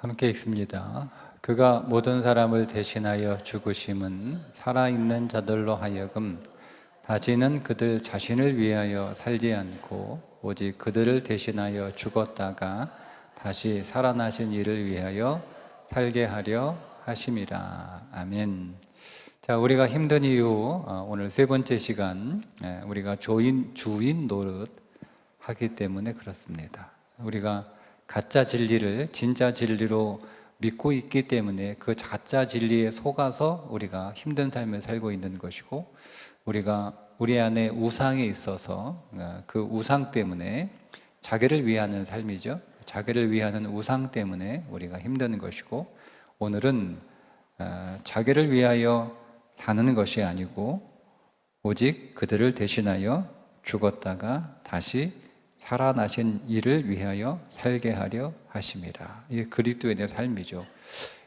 함께 읽습니다. 그가 모든 사람을 대신하여 죽으심은 살아있는 자들로 하여금 다시는 그들 자신을 위하여 살지 않고 오직 그들을 대신하여 죽었다가 다시 살아나신 이를 위하여 살게 하려 하심이라. 아멘. 자, 우리가 힘든 이유, 오늘 세 번째 시간, 우리가 주인 노릇 하기 때문에 그렇습니다. 우리가 가짜 진리를 진짜 진리로 믿고 있기 때문에 그 가짜 진리에 속아서 우리가 힘든 삶을 살고 있는 것이고, 우리가 우리 안에 우상이 있어서 그 우상 때문에 자기를 위하는 삶이죠. 자기를 위하는 우상 때문에 우리가 힘든 것이고, 오늘은 자기를 위하여 사는 것이 아니고 오직 그들을 대신하여 죽었다가 다시 살아나신 이를 위하여 살게 하려 하심이라. 이게 그리스도인의 삶이죠.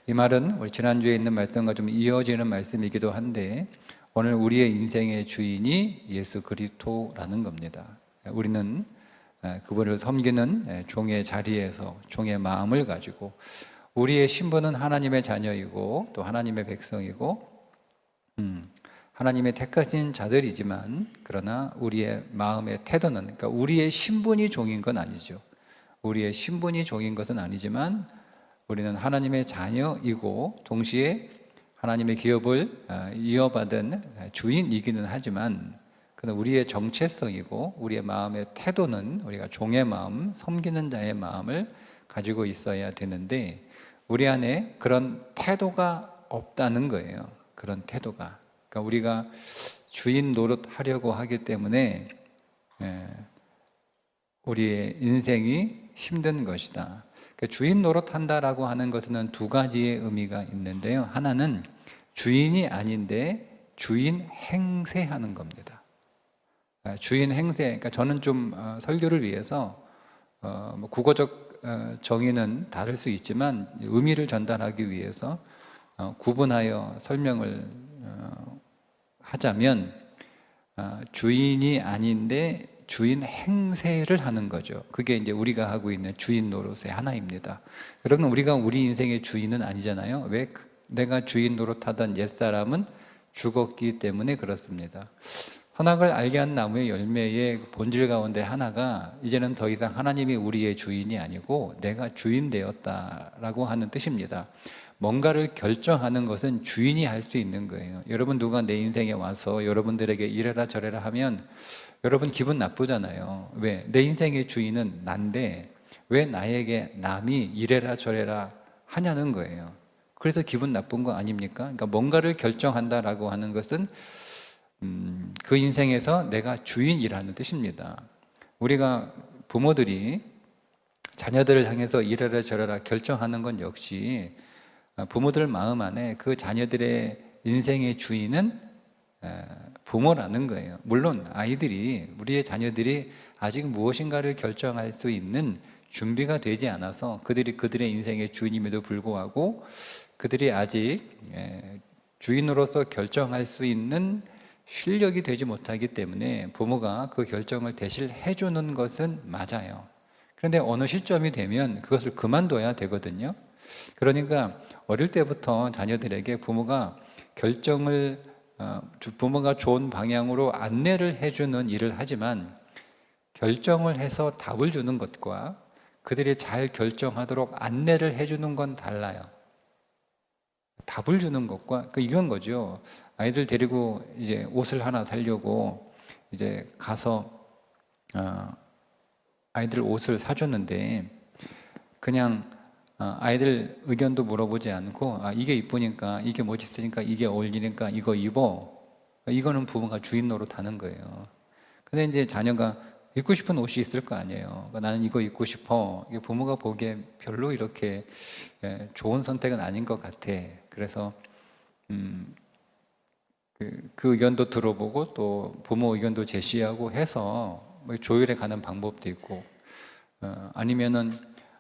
이 말은 우리 지난주에 있는 말씀과 좀 이어지는 말씀이기도 한데, 오늘 우리의 인생의 주인이 예수 그리스도라는 겁니다. 우리는 그분을 섬기는 종의 자리에서 종의 마음을 가지고, 우리의 신분은 하나님의 자녀이고 또 하나님의 백성이고 하나님의 택하신 자들이지만, 그러나 우리의 마음의 태도는, 그러니까 우리의 신분이 종인 건 아니죠. 우리의 신분이 종인 것은 아니지만 우리는 하나님의 자녀이고 동시에 하나님의 기업을 이어받은 주인이기는 하지만, 그는 우리의 정체성이고 우리의 마음의 태도는 우리가 종의 마음, 섬기는 자의 마음을 가지고 있어야 되는데, 우리 안에 그런 태도가 없다는 거예요. 그런 태도가. 그러니까 우리가 주인 노릇 하려고 하기 때문에 우리의 인생이 힘든 것이다. 그러니까 주인 노릇 한다라고 하는 것은 두 가지의 의미가 있는데요. 하나는 주인이 아닌데 주인 행세하는 겁니다. 주인 행세. 그러니까 저는 좀 설교를 위해서 국어적 정의는 다를 수 있지만 의미를 전달하기 위해서 구분하여 설명을 하자면, 주인이 아닌데 주인 행세를 하는 거죠. 그게 이제 우리가 하고 있는 주인 노릇의 하나입니다. 여러분, 우리가 우리 인생의 주인은 아니잖아요. 왜? 내가 주인 노릇하던 옛사람은 죽었기 때문에 그렇습니다. 선악을 알게 한 나무의 열매의 본질 가운데 하나가, 이제는 더 이상 하나님이 우리의 주인이 아니고 내가 주인 되었다라고 하는 뜻입니다. 뭔가를 결정하는 것은 주인이 할 수 있는 거예요. 여러분, 누가 내 인생에 와서 여러분들에게 이래라 저래라 하면 여러분 기분 나쁘잖아요. 왜? 내 인생의 주인은 난데 왜 나에게 남이 이래라 저래라 하냐는 거예요. 그래서 기분 나쁜 거 아닙니까? 그러니까 뭔가를 결정한다라고 하는 것은 그 인생에서 내가 주인이라는 뜻입니다. 우리가 부모들이 자녀들을 향해서 이래라 저래라 결정하는 건 역시 부모들 마음 안에 그 자녀들의 인생의 주인은 부모라는 거예요. 물론 우리의 자녀들이 아직 무엇인가를 결정할 수 있는 준비가 되지 않아서 그들의 인생의 주인임에도 불구하고 그들이 아직 주인으로서 결정할 수 있는 실력이 되지 못하기 때문에 부모가 그 결정을 대신 해주는 것은 맞아요. 그런데 어느 시점이 되면 그것을 그만둬야 되거든요. 그러니까 어릴 때부터 자녀들에게 부모가 좋은 방향으로 안내를 해주는 일을 하지만, 결정을 해서 답을 주는 것과 그들이 잘 결정하도록 안내를 해주는 건 달라요. 답을 주는 것과 이건 거죠. 아이들 데리고 이제 옷을 하나 사려고 이제 가서 아이들 옷을 사줬는데, 그냥 아이들 의견도 물어보지 않고 이게 이쁘니까, 이게 멋있으니까, 이게 어울리니까 이거 입어. 이거는 부모가 주인 노릇하는 거예요. 근데 이제 자녀가 입고 싶은 옷이 있을 거 아니에요. 나는 이거 입고 싶어. 이게 부모가 보기에 별로 이렇게 좋은 선택은 아닌 것 같아. 그래서 그 의견도 들어보고 또 부모 의견도 제시하고 해서 조율해 가는 방법도 있고, 아니면은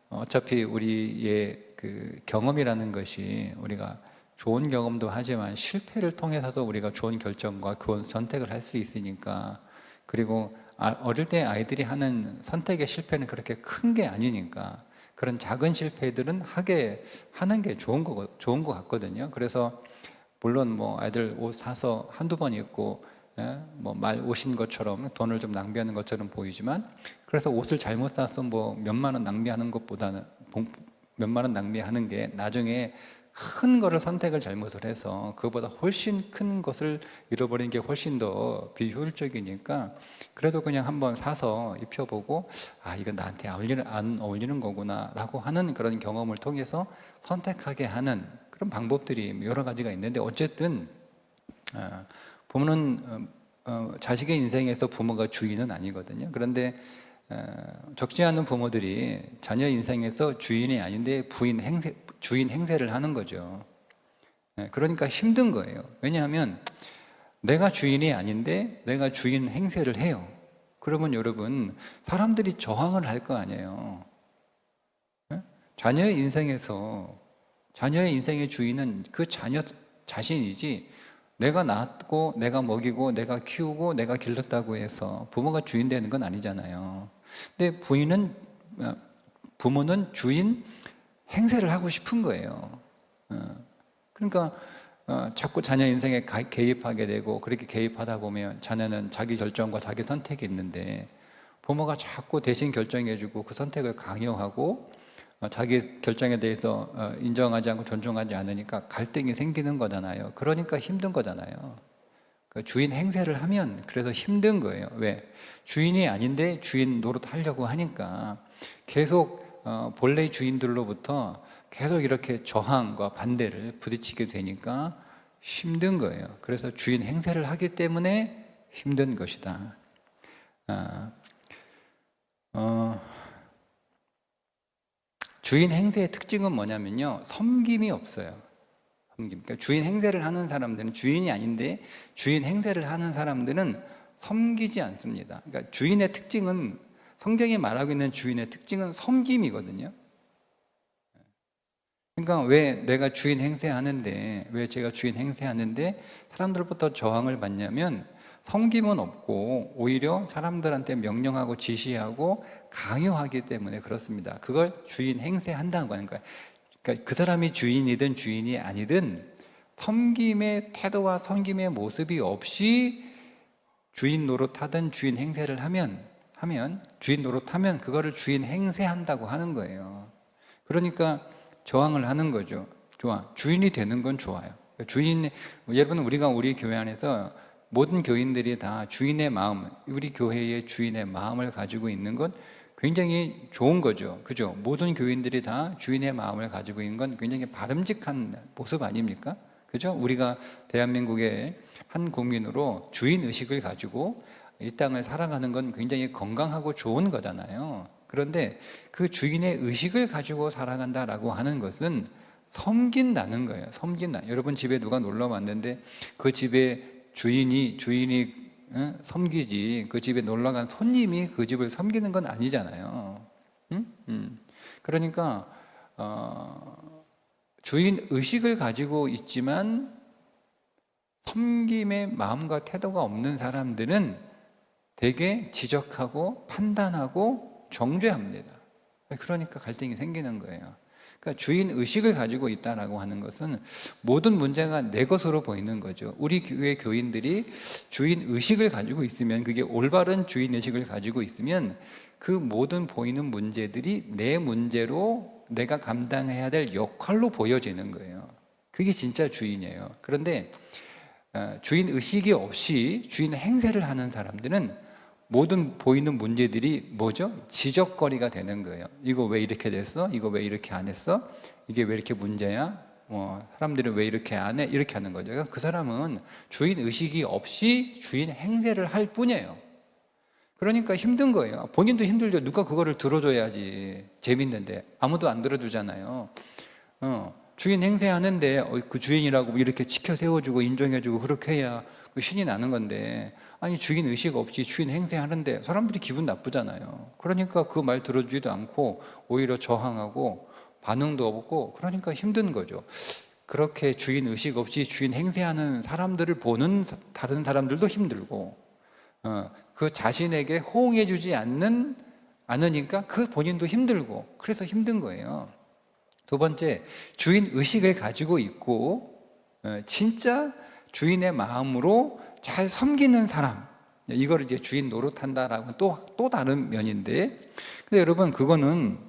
어차피 우리의 그 경험이라는 것이, 우리가 좋은 경험도 하지만 실패를 통해서도 우리가 좋은 결정과 좋은 선택을 할 수 있으니까, 그리고 어릴 때 아이들이 하는 선택의 실패는 그렇게 큰 게 아니니까 그런 작은 실패들은 하는 게 좋은 거 같거든요. 그래서 물론 뭐 아이들 옷 사서 한두 번 입고 뭐 말 오신 것처럼 돈을 좀 낭비하는 것처럼 보이지만, 그래서 옷을 잘못 사서 뭐 몇만 원 낭비하는 것보다는 몇만 원 낭비하는 게 나중에 큰 거를 선택을 잘못을 해서 그거보다 훨씬 큰 것을 잃어버리는 게 훨씬 더 비효율적이니까, 그래도 그냥 한번 사서 입혀보고 이건 나한테 안 어울리는 거구나 라고 하는 그런 경험을 통해서 선택하게 하는 그런 방법들이 여러 가지가 있는데, 어쨌든 부모는 자식의 인생에서 부모가 주인은 아니거든요. 그런데 적지 않은 부모들이 자녀 인생에서 주인이 아닌데 주인 행세를 하는 거죠. 그러니까 힘든 거예요. 왜냐하면 내가 주인이 아닌데 내가 주인 행세를 해요. 그러면 여러분, 사람들이 저항을 할 거 아니에요. 자녀의 인생의 주인은 그 자녀 자신이지, 내가 낳았고 내가 먹이고 내가 키우고 내가 길렀다고 해서 부모가 주인 되는 건 아니잖아요. 근데 부모는 주인 행세를 하고 싶은 거예요. 그러니까 자꾸 자녀 인생에 개입하게 되고, 그렇게 개입하다 보면 자녀는 자기 결정과 자기 선택이 있는데 부모가 자꾸 대신 결정해주고 그 선택을 강요하고 자기 결정에 대해서 인정하지 않고 존중하지 않으니까 갈등이 생기는 거잖아요. 그러니까 힘든 거잖아요. 주인 행세를 하면 그래서 힘든 거예요. 왜? 주인이 아닌데 주인 노릇하려고 하니까 계속 본래 주인들로부터 계속 이렇게 저항과 반대를 부딪히게 되니까 힘든 거예요. 그래서 주인 행세를 하기 때문에 힘든 것이다. 주인 행세의 특징은 뭐냐면요, 섬김이 없어요. 그러니까 주인 행세를 하는 사람들은, 주인이 아닌데 주인 행세를 하는 사람들은 섬기지 않습니다. 그러니까 주인의 특징은, 성경이 말하고 있는 주인의 특징은 섬김이거든요. 그러니까 왜 제가 주인 행세하는데 사람들부터 저항을 받냐면, 섬김은 없고 오히려 사람들한테 명령하고 지시하고 강요하기 때문에 그렇습니다. 그걸 주인 행세한다고 하는 거예요. 그러니까 그 사람이 주인이든 주인이 아니든 섬김의 태도와 섬김의 모습이 없이 주인 노릇하든 주인 행세를 하면 주인 노릇하면 그거를 주인 행세한다고 하는 거예요. 그러니까 저항을 하는 거죠. 주인이 되는 건 좋아요. 여러분, 우리가 우리 교회 안에서 모든 교인들이 다 주인의 마음, 우리 교회의 주인의 마음을 가지고 있는 건 굉장히 좋은 거죠. 그죠? 모든 교인들이 다 주인의 마음을 가지고 있는 건 굉장히 바람직한 모습 아닙니까? 그죠? 우리가 대한민국의 한 국민으로 주인 의식을 가지고 이 땅을 살아가는 건 굉장히 건강하고 좋은 거잖아요. 그런데 그 주인의 의식을 가지고 살아간다라고 하는 것은 섬긴다는 거예요. 여러분 집에 누가 놀러 왔는데 그 집에 주인이 섬기지, 그 집에 놀러간 손님이 그 집을 섬기는 건 아니잖아요. 그러니까 주인 의식을 가지고 있지만 섬김의 마음과 태도가 없는 사람들은 되게 지적하고 판단하고 정죄합니다. 그러니까 갈등이 생기는 거예요. 그러니까 주인 의식을 가지고 있다라고 하는 것은 모든 문제가 내 것으로 보이는 거죠. 우리 교회 교인들이 주인 의식을 가지고 있으면, 그게 올바른 주인 의식을 가지고 있으면 그 모든 보이는 문제들이 내 문제로 내가 감당해야 될 역할로 보여지는 거예요. 그게 진짜 주인이에요. 그런데 주인 의식이 없이 주인 행세를 하는 사람들은 모든 보이는 문제들이 뭐죠? 지적거리가 되는 거예요. 이거 왜 이렇게 됐어? 이거 왜 이렇게 안 했어? 이게 왜 이렇게 문제야? 사람들은 왜 이렇게 안 해? 이렇게 하는 거죠. 그러니까 그 사람은 주인 의식이 없이 주인 행세를 할 뿐이에요. 그러니까 힘든 거예요. 본인도 힘들죠. 누가 그거를 들어줘야지 재밌는데 아무도 안 들어주잖아요. 주인 행세하는데 그 주인이라고 이렇게 지켜 세워주고 인정해주고 그렇게 해야 신이 나는 건데, 아니 주인 의식 없이 주인 행세하는데 사람들이 기분 나쁘잖아요. 그러니까 그 말 들어주지도 않고 오히려 저항하고 반응도 없고, 그러니까 힘든 거죠. 그렇게 주인 의식 없이 주인 행세하는 사람들을 보는 다른 사람들도 힘들고, 그 자신에게 호응해주지 않는 않으니까 그 본인도 힘들고 그래서 힘든 거예요. 두 번째, 주인 의식을 가지고 있고 진짜 주인의 마음으로 잘 섬기는 사람, 이거를 이제 주인 노릇한다라고 또 다른 면인데, 근데 여러분 그거는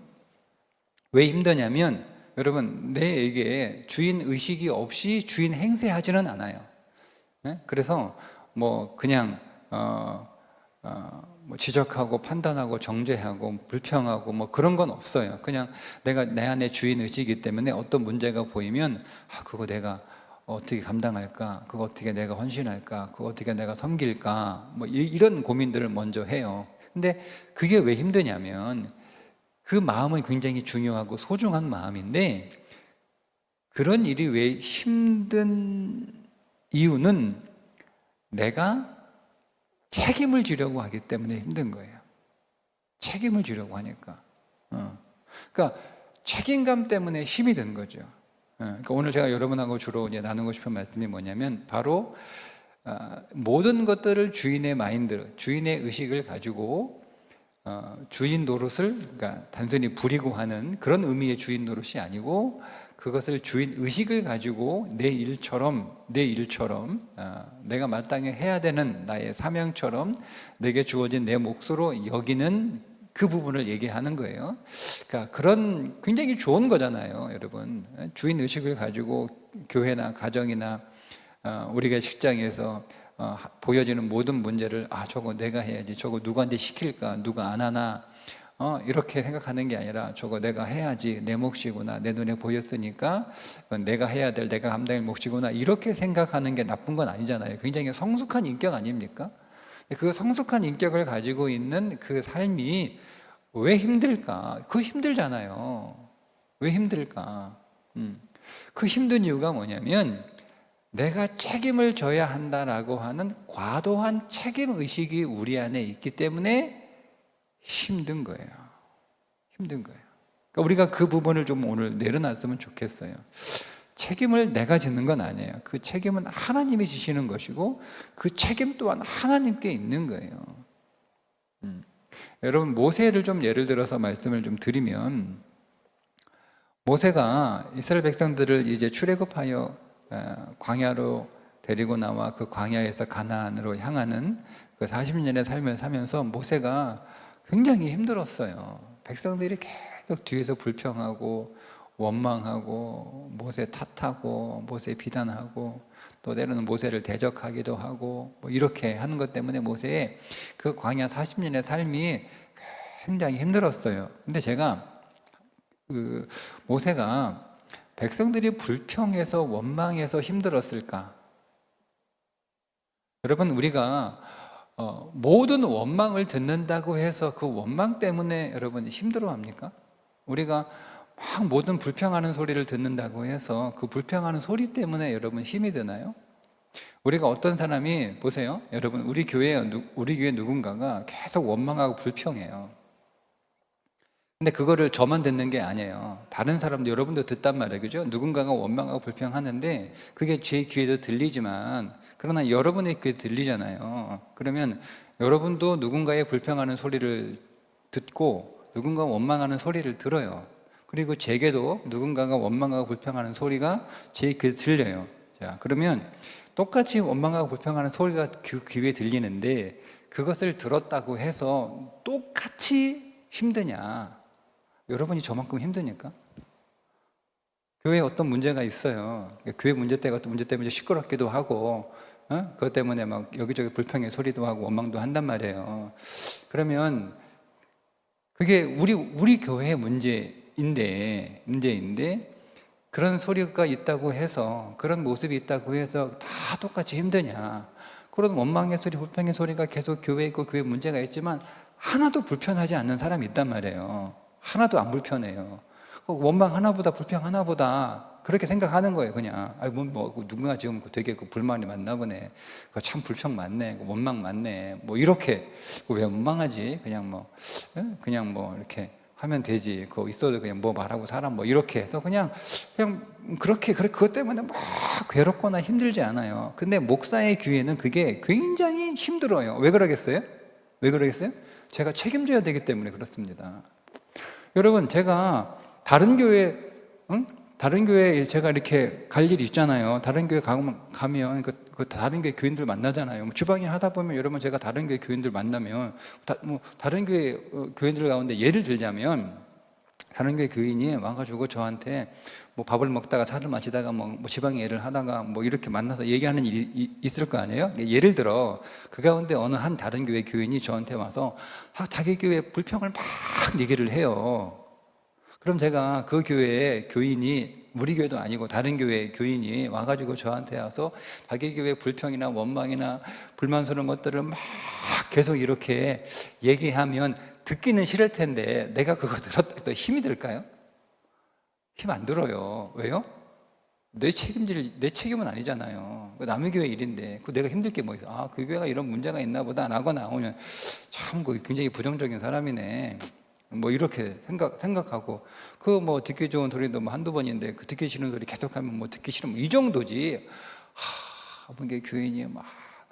왜 힘드냐면, 여러분 내에게 주인 의식이 없이 주인 행세하지는 않아요. 그래서 뭐 그냥 뭐 지적하고 판단하고 정죄하고 불평하고 뭐 그런 건 없어요. 그냥 내가 내 안에 주인 의식이기 때문에 어떤 문제가 보이면 그거 내가 어떻게 감당할까? 그거 어떻게 내가 헌신할까? 그거 어떻게 내가 섬길까? 뭐 이런 고민들을 먼저 해요. 근데 그게 왜 힘드냐면, 그 마음은 굉장히 중요하고 소중한 마음인데, 그런 일이 왜 힘든 이유는 내가 책임을 지려고 하기 때문에 힘든 거예요. 책임을 지려고 하니까. 그러니까 책임감 때문에 힘이 든 거죠. 그러니까 오늘 제가 여러분하고 주로 이제 나누고 싶은 말씀이 뭐냐면, 바로 모든 것들을 주인의 마인드, 주인의 의식을 가지고 주인 노릇을, 그러니까 단순히 부리고 하는 그런 의미의 주인 노릇이 아니고, 그것을 주인 의식을 가지고 내 일처럼 내가 마땅히 해야 되는 나의 사명처럼 내게 주어진 내 몫으로 여기는 그 부분을 얘기하는 거예요. 그러니까 그런 굉장히 좋은 거잖아요, 여러분. 주인 의식을 가지고 교회나 가정이나 우리가 직장에서 보여지는 모든 문제를 저거 내가 해야지, 저거 누구한테 시킬까, 누가 안 하나, 이렇게 생각하는 게 아니라 저거 내가 해야지, 내 몫이구나, 내 눈에 보였으니까 내가 해야 될, 내가 감당할 몫이구나, 이렇게 생각하는 게 나쁜 건 아니잖아요. 굉장히 성숙한 인격 아닙니까? 그 성숙한 인격을 가지고 있는 그 삶이 왜 힘들까? 그거 힘들잖아요. 왜 힘들까? 그 힘든 이유가 뭐냐면, 내가 책임을 져야 한다라고 하는 과도한 책임의식이 우리 안에 있기 때문에 힘든 거예요. 힘든 거예요. 그러니까 우리가 그 부분을 좀 오늘 내려놨으면 좋겠어요. 책임을 내가 짓는 건 아니에요. 그 책임은 하나님이 지시는 것이고, 그 책임 또한 하나님께 있는 거예요. 여러분, 모세를 좀 예를 들어서 말씀을 좀 드리면, 모세가 이스라엘 백성들을 이제 출애굽하여 광야로 데리고 나와 그 광야에서 가나안으로 향하는 그 40년의 삶을 사면서 모세가 굉장히 힘들었어요. 백성들이 계속 뒤에서 불평하고 원망하고 모세 탓하고 모세 비난하고, 또 때로는 모세를 대적하기도 하고 뭐 이렇게 하는 것 때문에 모세의 그 광야 40년의 삶이 굉장히 힘들었어요. 근데 제가 그 모세가 백성들이 불평해서 원망해서 힘들었을까? 여러분, 우리가 모든 원망을 듣는다고 해서 그 원망 때문에 여러분 힘들어합니까? 우리가 막 모든 불평하는 소리를 듣는다고 해서 그 불평하는 소리 때문에 여러분 힘이 드나요? 우리가 어떤 사람이, 보세요, 여러분, 우리 교회 누군가가 계속 원망하고 불평해요. 근데 그거를 저만 듣는 게 아니에요. 다른 사람도, 여러분도 듣단 말이에요. 그죠? 누군가가 원망하고 불평하는데 그게 제 귀에도 들리지만, 그러나 여러분의 귀에 들리잖아요. 그러면 여러분도 누군가의 불평하는 소리를 듣고 누군가 원망하는 소리를 들어요. 그리고 제게도 누군가가 원망하고 불평하는 소리가 제 귀에 들려요. 자, 그러면 똑같이 원망하고 불평하는 소리가 귀에 들리는데, 그것을 들었다고 해서 똑같이 힘드냐? 여러분이 저만큼 힘드니까? 교회에 어떤 문제가 있어요. 교회 문제 때문에 시끄럽기도 하고, 그것 때문에 막 여기저기 불평의 소리도 하고 원망도 한단 말이에요. 그러면 그게 우리 교회의 문제인데 그런 소리가 있다고 해서, 그런 모습이 있다고 해서 다 똑같이 힘드냐? 그런 원망의 소리, 불평의 소리가 계속 교회에 있고 교회에 문제가 있지만 하나도 불편하지 않는 사람이 있단 말이에요. 하나도 안 불편해요. 원망 하나보다 불평 하나보다 그렇게 생각하는 거예요. 그냥 누군가 지금 되게 불만이 많나 보네, 참 불평 많네, 원망 많네, 뭐 이렇게. 왜 원망하지? 그냥 뭐 이렇게 하면 되지. 그거 있어도 그냥 뭐 말하고 살아, 뭐 이렇게 해서 그냥 그렇게 그것 때문에 막 괴롭거나 힘들지 않아요. 근데 목사의 귀에는 그게 굉장히 힘들어요. 왜 그러겠어요? 제가 책임져야 되기 때문에 그렇습니다. 여러분, 제가 다른 교회에 제가 이렇게 갈 일이 있잖아요. 다른 교회 가면 그 다른 교회 교인들 만나잖아요. 주방에 하다 보면 여러분, 제가 다른 교회 교인들 만나면 다른 교회 교인들 가운데 예를 들자면, 다른 교회 교인이 와가지고 저한테 뭐 밥을 먹다가 차를 마시다가 뭐 지방에 일을 하다가 뭐 이렇게 만나서 얘기하는 일이 있을 거 아니에요. 예를 들어 그 가운데 어느 한 다른 교회 교인이 저한테 와서 자기 교회 불평을 막 얘기를 해요. 그럼 제가 그 교회의 교인이, 우리 교회도 아니고 다른 교회 교인이 와가지고 저한테 와서 자기 교회 불평이나 원망이나 불만스러운 것들을 막 계속 이렇게 얘기하면 듣기는 싫을 텐데, 내가 그거 들었다 힘이 들까요? 힘 안 들어요. 왜요? 내 책임은 아니잖아요. 남의 교회 일인데 그 내가 힘들 게 뭐 있어? 그 교회가 이런 문제가 있나 보다 라고 나오면 참 굉장히 부정적인 사람이네, 뭐 이렇게 생각하고, 그 뭐 듣기 좋은 소리도 뭐 한두 번인데 그 듣기 싫은 소리 계속하면 뭐 듣기 싫으면 이 정도지. 뭔가 교인이 막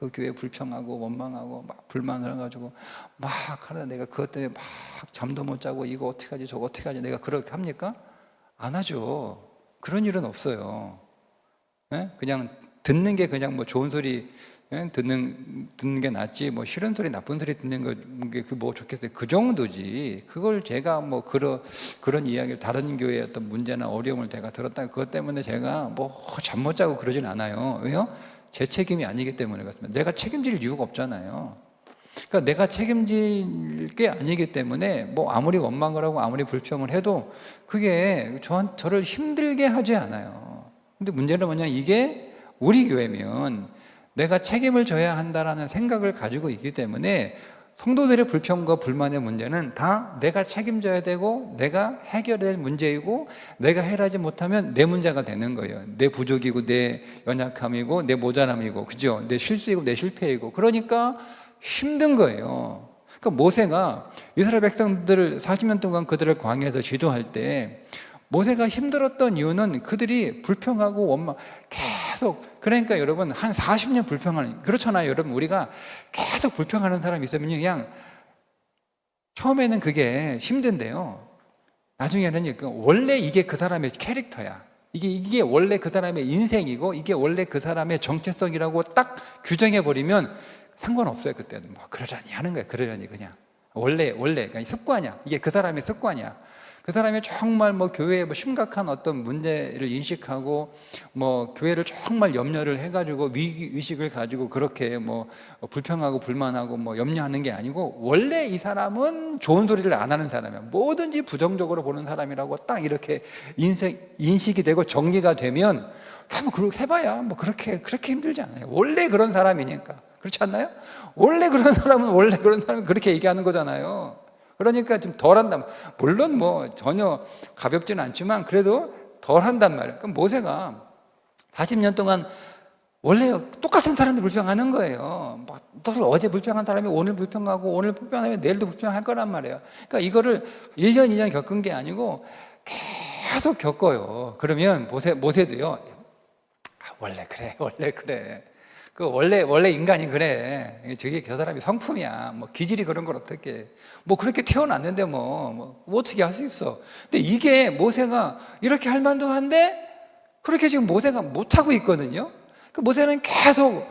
그 교회 불평하고 원망하고 막 불만을 해가지고 막 하다 내가 그것 때문에 막 잠도 못 자고 이거 어떻게 하지 저거 어떻게 하지, 내가 그렇게 합니까? 안 하죠. 그런 일은 없어요. 그냥 듣는 게 그냥 뭐 좋은 소리 듣는 게 낫지, 뭐 싫은 소리 나쁜 소리 듣는 게 그 뭐 좋겠어요. 그 정도지. 그걸 제가 뭐 그런 이야기를, 다른 교회의 어떤 문제나 어려움을 제가 들었다 그것 때문에 제가 뭐 잠 못 자고 그러진 않아요. 왜요? 제 책임이 아니기 때문에 그렇습니다. 내가 책임질 이유가 없잖아요. 그러니까 내가 책임질 게 아니기 때문에 뭐 아무리 원망을 하고 아무리 불평을 해도 그게 저를 힘들게 하지 않아요. 근데 문제는 뭐냐, 이게 우리 교회면 내가 책임을 져야 한다라는 생각을 가지고 있기 때문에 성도들의 불평과 불만의 문제는 다 내가 책임져야 되고 내가 해결해야 될 문제이고, 내가 해결하지 못하면 내 문제가 되는 거예요. 내 부족이고 내 연약함이고 내 모자람이고, 그죠? 내 실수이고 내 실패이고. 그러니까 힘든 거예요. 그러니까 모세가 이스라엘 백성들을 40년 동안 그들을 광야에서 지도할 때 모세가 힘들었던 이유는 그들이 불평하고 원망 계속, 그러니까 여러분 한 40년 불평하는, 그렇잖아요. 여러분 우리가 계속 불평하는 사람이 있으면 그냥 처음에는 그게 힘든데요, 나중에는 원래 이게 그 사람의 캐릭터야. 이게 원래 그 사람의 인생이고 이게 원래 그 사람의 정체성이라고 딱 규정해버리면 상관없어요. 그때는 뭐 그러려니 하는 거예요. 그러려니 그냥 원래 그냥 습관이야. 이게 그 사람의 습관이야. 그 사람이 정말 뭐 교회에 뭐 심각한 어떤 문제를 인식하고 뭐 교회를 정말 염려를 해가지고 위기 의식을 가지고 그렇게 뭐 불평하고 불만하고 뭐 염려하는 게 아니고, 원래 이 사람은 좋은 소리를 안 하는 사람이야. 뭐든지 부정적으로 보는 사람이라고 딱 이렇게 인식이 되고 정리가 되면 한번 그렇게 해봐야 뭐 그렇게 힘들지 않아요. 원래 그런 사람이니까. 그렇지 않나요? 원래 그런 사람은 그렇게 얘기하는 거잖아요. 그러니까 좀 덜 한다. 물론 뭐 전혀 가볍지는 않지만 그래도 덜 한단 말이에요. 그럼 모세가 40년 동안 원래 똑같은 사람들 불평하는 거예요. 늘 어제 불평한 사람이 오늘 불평하고 오늘 불평하면 내일도 불평할 거란 말이에요. 그러니까 이거를 1년 2년 겪은 게 아니고 계속 겪어요. 그러면 모세도요. 원래 그래. 그 원래 인간이 그래. 저게 저 사람이 성품이야. 뭐 기질이 그런 걸 어떻게 뭐 그렇게 태어났는데 뭐 어떻게 할 수 있어. 근데 이게 모세가 이렇게 할 만도 한데 그렇게 지금 모세가 못 하고 있거든요. 그 모세는 계속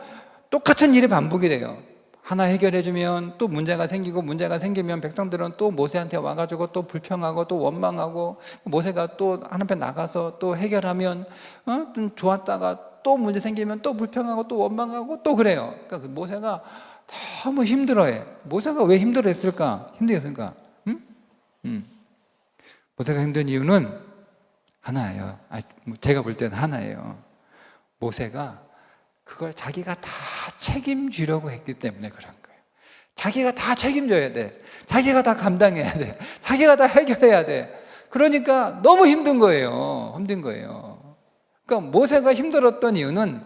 똑같은 일이 반복이 돼요. 하나 해결해주면 또 문제가 생기면 백성들은 또 모세한테 와가지고 또 불평하고 또 원망하고, 모세가 또 하나님 나가서 또 해결하면 좀 좋았다가 또 문제 생기면 또 불평하고 또 원망하고 또 그래요. 그러니까 그 모세가 너무 힘들어해. 모세가 왜 힘들어했을까? 힘들었을까? 모세가 힘든 이유는 하나예요. 제가 볼 때는 하나예요. 모세가 그걸 자기가 다 책임지려고 했기 때문에 그런 거예요. 자기가 다 책임져야 돼. 자기가 다 감당해야 돼. 자기가 다 해결해야 돼. 그러니까 너무 힘든 거예요. 그러니까 모세가 힘들었던 이유는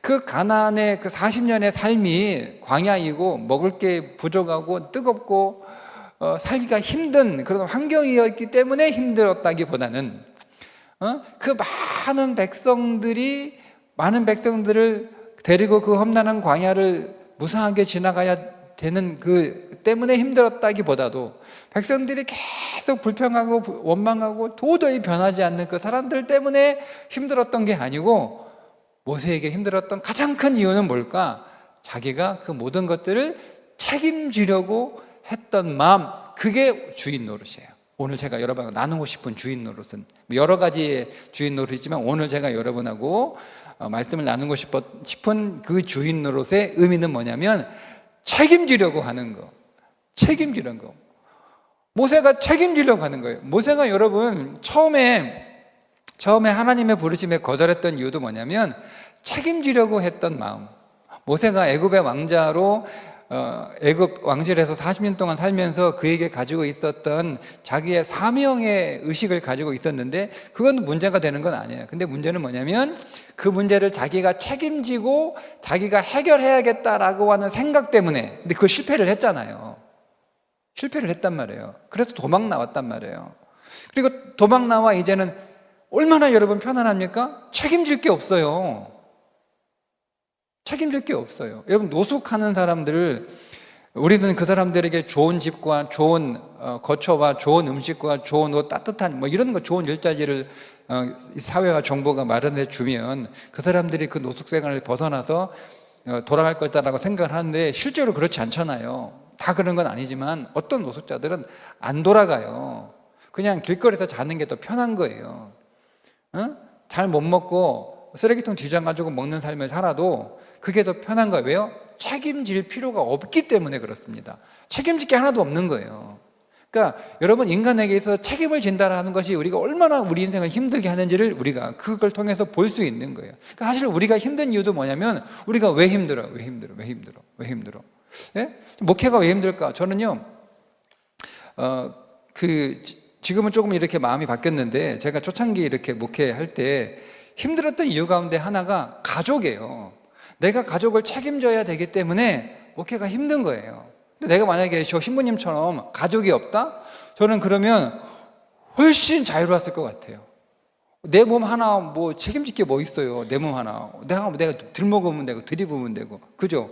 그 가나안의 그 40년의 삶이 광야이고 먹을 게 부족하고 뜨겁고 살기가 힘든 그런 환경이었기 때문에 힘들었다기보다는 그 많은 백성들을 데리고 그 험난한 광야를 무사하게 지나가야 되는 그 때문에 힘들었다기보다도 백성들이 계속 불평하고 원망하고 도저히 변하지 않는 그 사람들 때문에 힘들었던 게 아니고, 모세에게 힘들었던 가장 큰 이유는 뭘까? 자기가 그 모든 것들을 책임지려고 했던 마음, 그게 주인 노릇이에요. 오늘 제가 여러분하고 나누고 싶은 주인 노릇은 여러 가지의 주인 노릇이지만, 오늘 제가 여러분하고 말씀을 나누고 싶은 그 주인 노릇의 의미는 뭐냐면 책임지려고 하는 거. 책임지는 거. 모세가 책임지려고 하는 거예요. 모세가 여러분 처음에 하나님의 부르심에 거절했던 이유도 뭐냐면 책임지려고 했던 마음. 모세가 애굽의 왕자로 애굽 왕실에서 40년 동안 살면서 그에게 가지고 있었던 자기의 사명의 의식을 가지고 있었는데, 그건 문제가 되는 건 아니에요. 근데 문제는 뭐냐면 그 문제를 자기가 책임지고 자기가 해결해야겠다라고 하는 생각 때문에, 근데 그걸 실패를 했잖아요. 실패를 했단 말이에요. 그래서 도망 나왔단 말이에요. 그리고 도망 나와 이제는 얼마나 여러분 편안합니까? 책임질 게 없어요. 책임질 게 없어요. 여러분, 노숙하는 사람들, 우리는 그 사람들에게 좋은 집과 좋은 거처와 좋은 음식과 좋은 옷, 따뜻한 뭐 이런 거, 좋은 일자리를 사회와 정부가 마련해 주면 그 사람들이 그 노숙 생활을 벗어나서 돌아갈 거다라고 생각을 하는데, 실제로 그렇지 않잖아요. 다 그런 건 아니지만 어떤 노숙자들은 안 돌아가요. 그냥 길거리에서 자는 게 더 편한 거예요. 잘 못 먹고 쓰레기통 뒤져가지고 먹는 삶을 살아도 그게 더 편한 거예요. 왜요? 책임질 필요가 없기 때문에 그렇습니다. 책임질 게 하나도 없는 거예요. 그러니까 여러분, 인간에게서 책임을 진다라는 것이 우리가 얼마나 우리 인생을 힘들게 하는지를 우리가 그걸 통해서 볼 수 있는 거예요. 그러니까 사실 우리가 힘든 이유도 뭐냐면, 우리가 왜 힘들어? 예? 목회가 왜 힘들까? 저는요, 지금은 조금 이렇게 마음이 바뀌었는데, 제가 초창기 이렇게 목회할 때 힘들었던 이유 가운데 하나가 가족이에요. 내가 가족을 책임져야 되기 때문에 목회가 힘든 거예요. 근데 내가 만약에 저 신부님처럼 가족이 없다? 저는 그러면 훨씬 자유로웠을 것 같아요. 내 몸 하나 뭐 책임질 게 뭐 있어요. 내 몸 하나 내가 들먹으면 되고 들이부으면 되고, 그죠?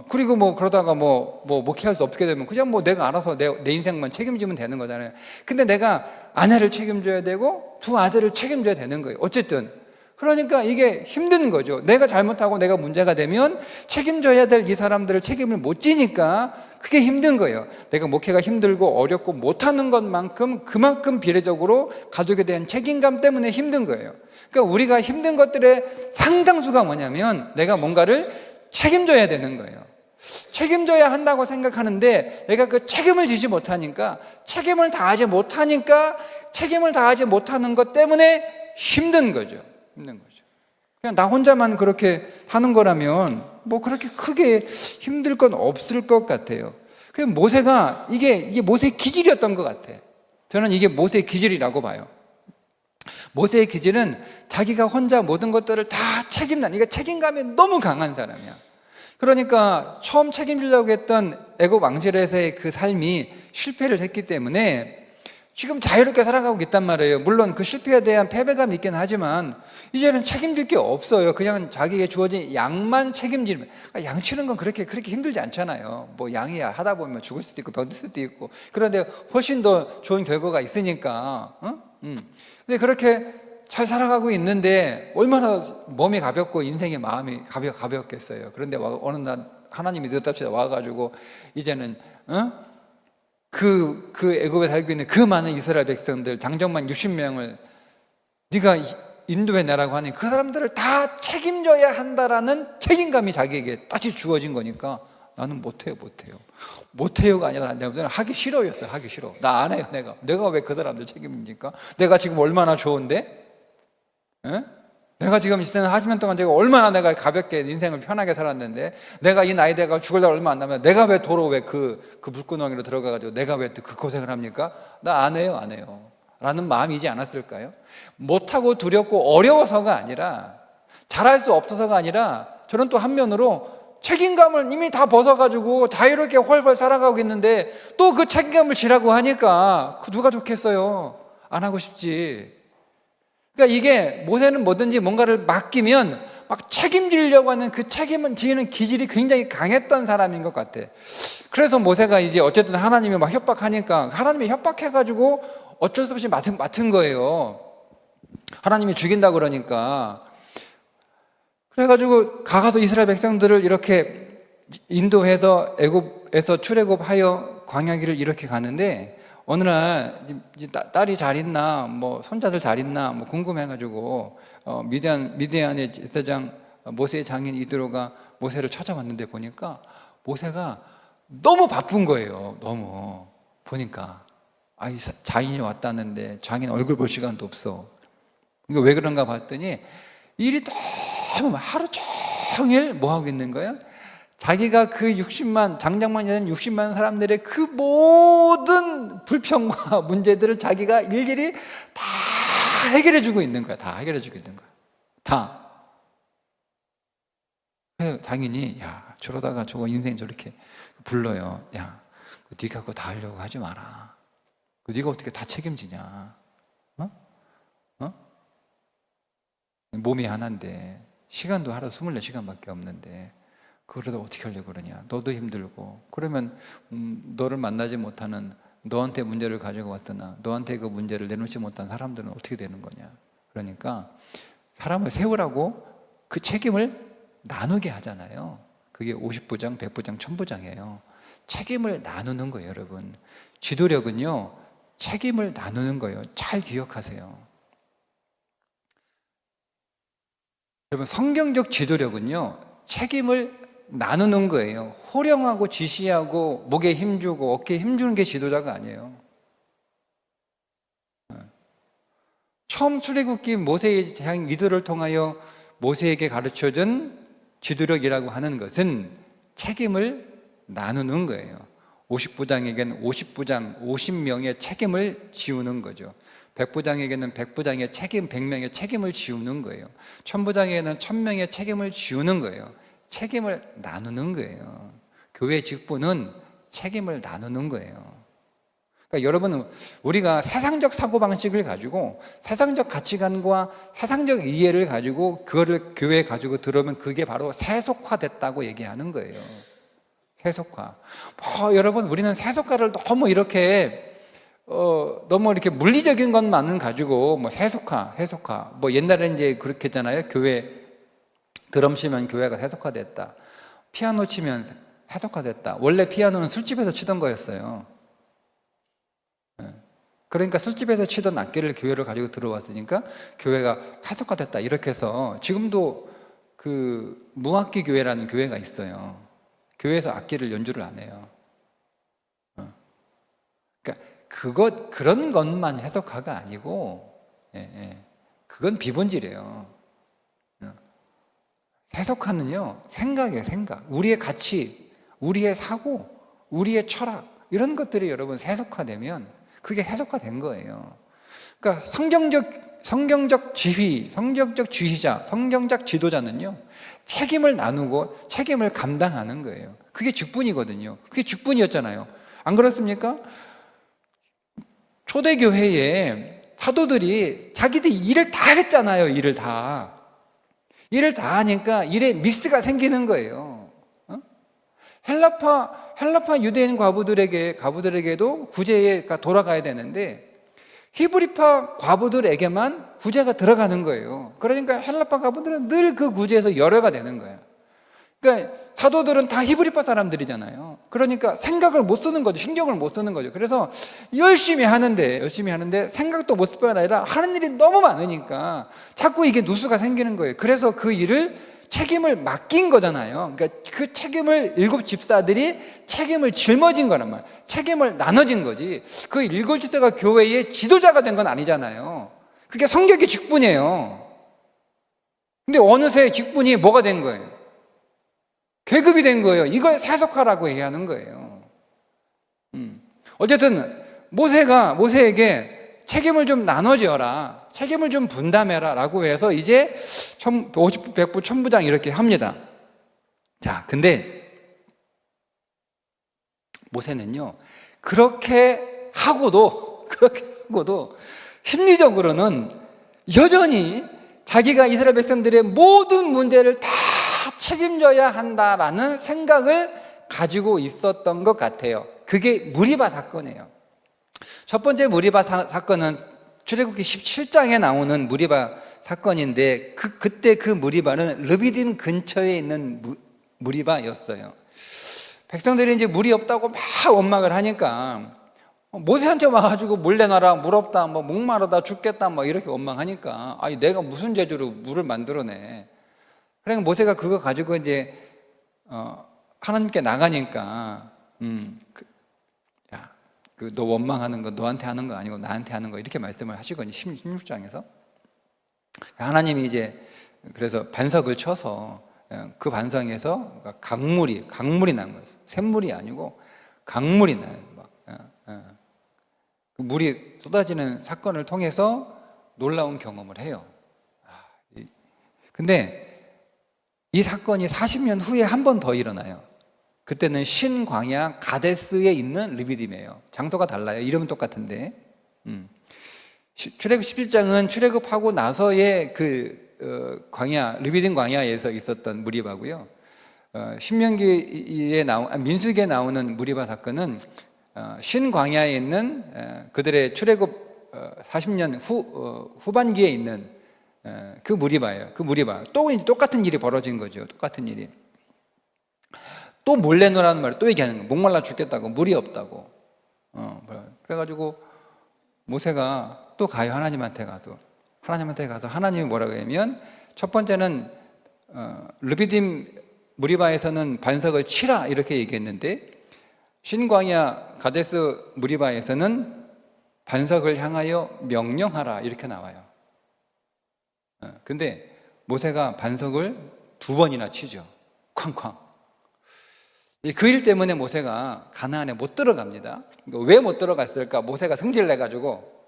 그리고 뭐 그러다가 뭐 목회할 수 없게 되면 그냥 뭐 내가 알아서 내 인생만 책임지면 되는 거잖아요. 근데 내가 아내를 책임져야 되고 두 아들을 책임져야 되는 거예요. 어쨌든 그러니까 이게 힘든 거죠. 내가 잘못하고 내가 문제가 되면 책임져야 될 이 사람들을 책임을 못 지니까 그게 힘든 거예요. 내가 목회가 힘들고 어렵고 못하는 것만큼 그만큼 비례적으로 가족에 대한 책임감 때문에 힘든 거예요. 그러니까 우리가 힘든 것들의 상당수가 뭐냐면 내가 뭔가를 책임져야 되는 거예요. 책임져야 한다고 생각하는데 내가 그 책임을 지지 못하니까, 책임을 다하지 못하는 것 때문에 힘든 거죠. 그냥 나 혼자만 그렇게 하는 거라면 뭐 그렇게 크게 힘들 건 없을 것 같아요. 그래서 모세가 이게 모세의 기질이었던 것 같아. 저는 이게 모세의 기질이라고 봐요. 모세의 기질은 자기가 혼자 모든 것들을 다 이게 책임감이 너무 강한 사람이야. 그러니까 처음 책임지려고 했던 애굽 왕실에서의 그 삶이 실패를 했기 때문에 지금 자유롭게 살아가고 있단 말이에요. 물론 그 실패에 대한 패배감이 있긴 하지만 이제는 책임질 게 없어요. 그냥 자기에게 주어진 양만 책임지면. 그러니까 양 치는 건 그렇게 힘들지 않잖아요. 뭐 양이야 하다 보면 죽을 수도 있고 병들 수도 있고, 그런데 훨씬 더 좋은 결과가 있으니까. 근데 그렇게 잘 살아가고 있는데 얼마나 몸이 가볍고 인생의 마음이 가볍겠어요. 그런데 어느 날 하나님이 느닷없이 와가지고 이제는 그 애굽에 살고 있는 그 많은 이스라엘 백성들 장정만 60명을 네가 인도해 내라고 하니 그 사람들을 다 책임져야 한다라는 책임감이 자기에게 다시 주어진 거니까 나는 못해요가 아니라 내가 하기 싫어였어요. 하기 싫어. 나 안 해요. 내가 왜 그 사람들 책임입니까? 내가 지금 얼마나 좋은데? 에? 내가 지금 있는 40년 동안 얼마나 내가 가볍게 인생을 편하게 살았는데, 내가 이 나이 돼가 죽을 날 얼마 안 남았는데 내가 왜 도로 그 물구덩이로 들어가가지고 내가 왜 그 고생을 합니까? 나 안 해요 라는 마음이지 않았을까요? 못하고 두렵고 어려워서가 아니라, 잘할 수 없어서가 아니라, 저는 또 한면으로 책임감을 이미 다 벗어가지고 자유롭게 훨훨 살아가고 있는데 또 그 책임감을 지라고 하니까 누가 좋겠어요? 안 하고 싶지. 그러니까 이게 모세는 뭐든지 뭔가를 맡기면 막 책임지려고 하는 그 책임은 지는 기질이 굉장히 강했던 사람인 것 같아. 그래서 모세가 이제 어쨌든 하나님이 막 협박하니까 하나님이 협박해가지고 어쩔 수 없이 맡은 거예요. 하나님이 죽인다 그러니까. 그래가지고 가서 이스라엘 백성들을 이렇게 인도해서 애굽에서 출애굽하여 광야길을 이렇게 가는데 어느 날 딸이 잘 있나 뭐 손자들 잘 있나 뭐 궁금해가지고 미디안의 제사장 모세의 장인 이드로가 모세를 찾아왔는데 보니까 모세가 너무 바쁜 거예요. 너무 보니까 장인이 왔다는데 장인 얼굴 볼 시간도 없어. 이거 왜 그런가 봤더니 일이 너무 하루 종일 뭐 하고 있는 거야? 자기가 그 60만 장장만 되는 60만 사람들의 그 모든 불평과 문제들을 자기가 일일이 다 해결해 주고 있는 거야. 다 해결해 주고 있는 거야. 다. 그래서 장인이 야 저러다가 저거 인생 저렇게 불러요. 야 네가 그거 다 하려고 하지 마라. 네가 어떻게 다 책임지냐? 몸이 하나인데 시간도 하루 24시간밖에 없는데 그러다 어떻게 하려고 그러냐? 너도 힘들고 그러면 너를 만나지 못하는 너한테 문제를 가지고 왔으나 너한테 그 문제를 내놓지 못한 사람들은 어떻게 되는 거냐? 그러니까 사람을 세우라고 그 책임을 나누게 하잖아요. 그게 50부장, 100부장, 1000부장이에요. 책임을 나누는 거예요, 여러분. 지도력은요, 책임을 나누는 거예요. 잘 기억하세요. 여러분, 성경적 지도력은요, 책임을 나누는 거예요. 호령하고 지시하고 목에 힘주고 어깨에 힘주는 게 지도자가 아니에요. 처음 출애굽기 모세의 장 리더를 통하여 모세에게 가르쳐준 지도력이라고 하는 것은 책임을 나누는 거예요. 50부장에게는 50부장, 50명의 책임을 지우는 거죠. 100부장에게는 100부장의 책임, 100명의 책임을 지우는 거예요. 1000부장에게는 1000명의 책임을 지우는 거예요. 책임을 나누는 거예요. 교회 직분은 책임을 나누는 거예요. 그러니까 여러분, 우리가 세상적 사고방식을 가지고 세상적 가치관과 세상적 이해를 가지고 그거를 교회에 가지고 들어오면 그게 바로 세속화됐다고 얘기하는 거예요. 세속화. 여러분, 우리는 세속화를 너무 이렇게 너무 이렇게 물리적인 것만을 가지고 뭐 세속화 뭐 옛날에 이제 그렇게 했잖아요. 교회 드럼 치면 교회가 세속화됐다. 피아노 치면 세속화됐다. 원래 피아노는 술집에서 치던 거였어요. 그러니까 술집에서 치던 악기를 교회를 가지고 들어왔으니까 교회가 세속화됐다. 이렇게 해서 지금도 그 무악기 교회라는 교회가 있어요. 교회에서 악기를 연주를 안 해요. 그러니까 그런 것만 해석화가 아니고, 그건 비본질이에요. 해석화는요, 생각이에요, 생각. 우리의 가치, 우리의 사고, 우리의 철학, 이런 것들이 여러분 세속화되면 그게 해석화된 거예요. 그러니까 성경적 지휘, 성경적 지휘자, 성경적 지도자는요, 책임을 나누고 책임을 감당하는 거예요. 그게 직분이거든요. 그게 직분이었잖아요. 안 그렇습니까? 초대교회에 사도들이 자기들이 일을 다 했잖아요. 일을 다 하니까 일에 미스가 생기는 거예요. 헬라파 유대인 과부들에게도 구제가 돌아가야 되는데 히브리파 과부들에게만 구제가 들어가는 거예요. 그러니까 헬라파 과부들은 늘 그 구제에서 열애가 되는 거예요. 그러니까 사도들은 다 히브리파 사람들이잖아요. 그러니까 생각을 못 쓰는 거죠. 신경을 못 쓰는 거죠. 그래서 열심히 하는데 생각도 못 쓸 뿐 아니라 하는 일이 너무 많으니까 자꾸 이게 누수가 생기는 거예요. 그래서 그 일을 책임을 맡긴 거잖아요. 그러니까 그 책임을 7 집사들이 책임을 짊어진 거란 말이에요. 책임을 나눠진 거지. 그 7 집사가 교회의 지도자가 된 건 아니잖아요. 그게 성격의 직분이에요. 근데 어느새 직분이 뭐가 된 거예요? 계급이 된 거예요. 이걸 세속화라고 얘기하는 거예요. 어쨌든 모세에게 책임을 좀 나눠지어라, 책임을 좀 분담해라 라고 해서 이제 50부, 100부, 1000부장 이렇게 합니다. 자, 근데 모세는요, 그렇게 하고도 심리적으로는 여전히 자기가 이스라엘 백성들의 모든 문제를 다 책임져야 한다라는 생각을 가지고 있었던 것 같아요. 그게 무리바 사건이에요. 첫 번째 무리바 사건은 출애굽기 17장에 나오는 무리바 사건인데 그때 그 무리바는 르비딤 근처에 있는 무리바였어요. 백성들이 이제 물이 없다고 막 원망을 하니까 모세한테 와가지고 물 내놔라, 물 없다, 뭐 목마르다 죽겠다, 뭐 이렇게 원망하니까 아니 내가 무슨 재주로 물을 만들어내? 그러니까 모세가 그거 가지고 이제 하나님께 나가니까 야, 너 원망하는 거 너한테 하는 거 아니고 나한테 하는 거 이렇게 말씀을 하시거든요. 16장에서 하나님이 이제 그래서 반석을 쳐서 그 반석에서 강물이 난 거예요. 샘물이 아니고 강물이 나요. 물이 쏟아지는 사건을 통해서 놀라운 경험을 해요. 근데 이 사건이 40년 후에 한 번 더 일어나요. 그때는 신광야 가데스에 있는 르비딤이에요. 장소가 달라요. 이름은 똑같은데. 출애굽 11장은 출애굽하고 나서의 그 광야, 르비딤 광야에서 있었던 무리바고요. 신명기에 민수기에 나오는 무리바 사건은 신광야에 있는 그들의 출애굽 40년 후반기에 있는 그 무리바예요. 그 무리바. 또 똑같은 일이 벌어진 거죠. 똑같은 일이. 또 몰래 노라는 말을 또 얘기하는 거예요. 목말라 죽겠다고, 물이 없다고. 그래가지고 모세가 또 가요. 하나님한테 가서 하나님이 뭐라고 하냐면 첫 번째는 르비딤 무리바에서는 반석을 치라 이렇게 얘기했는데 신광야 가데스 무리바에서는 반석을 향하여 명령하라 이렇게 나와요. 근데 모세가 반석을 2번이나 치죠. 쾅쾅. 그 일 때문에 모세가 가나안에 못 들어갑니다. 왜 못 들어갔을까? 모세가 성질 내가지고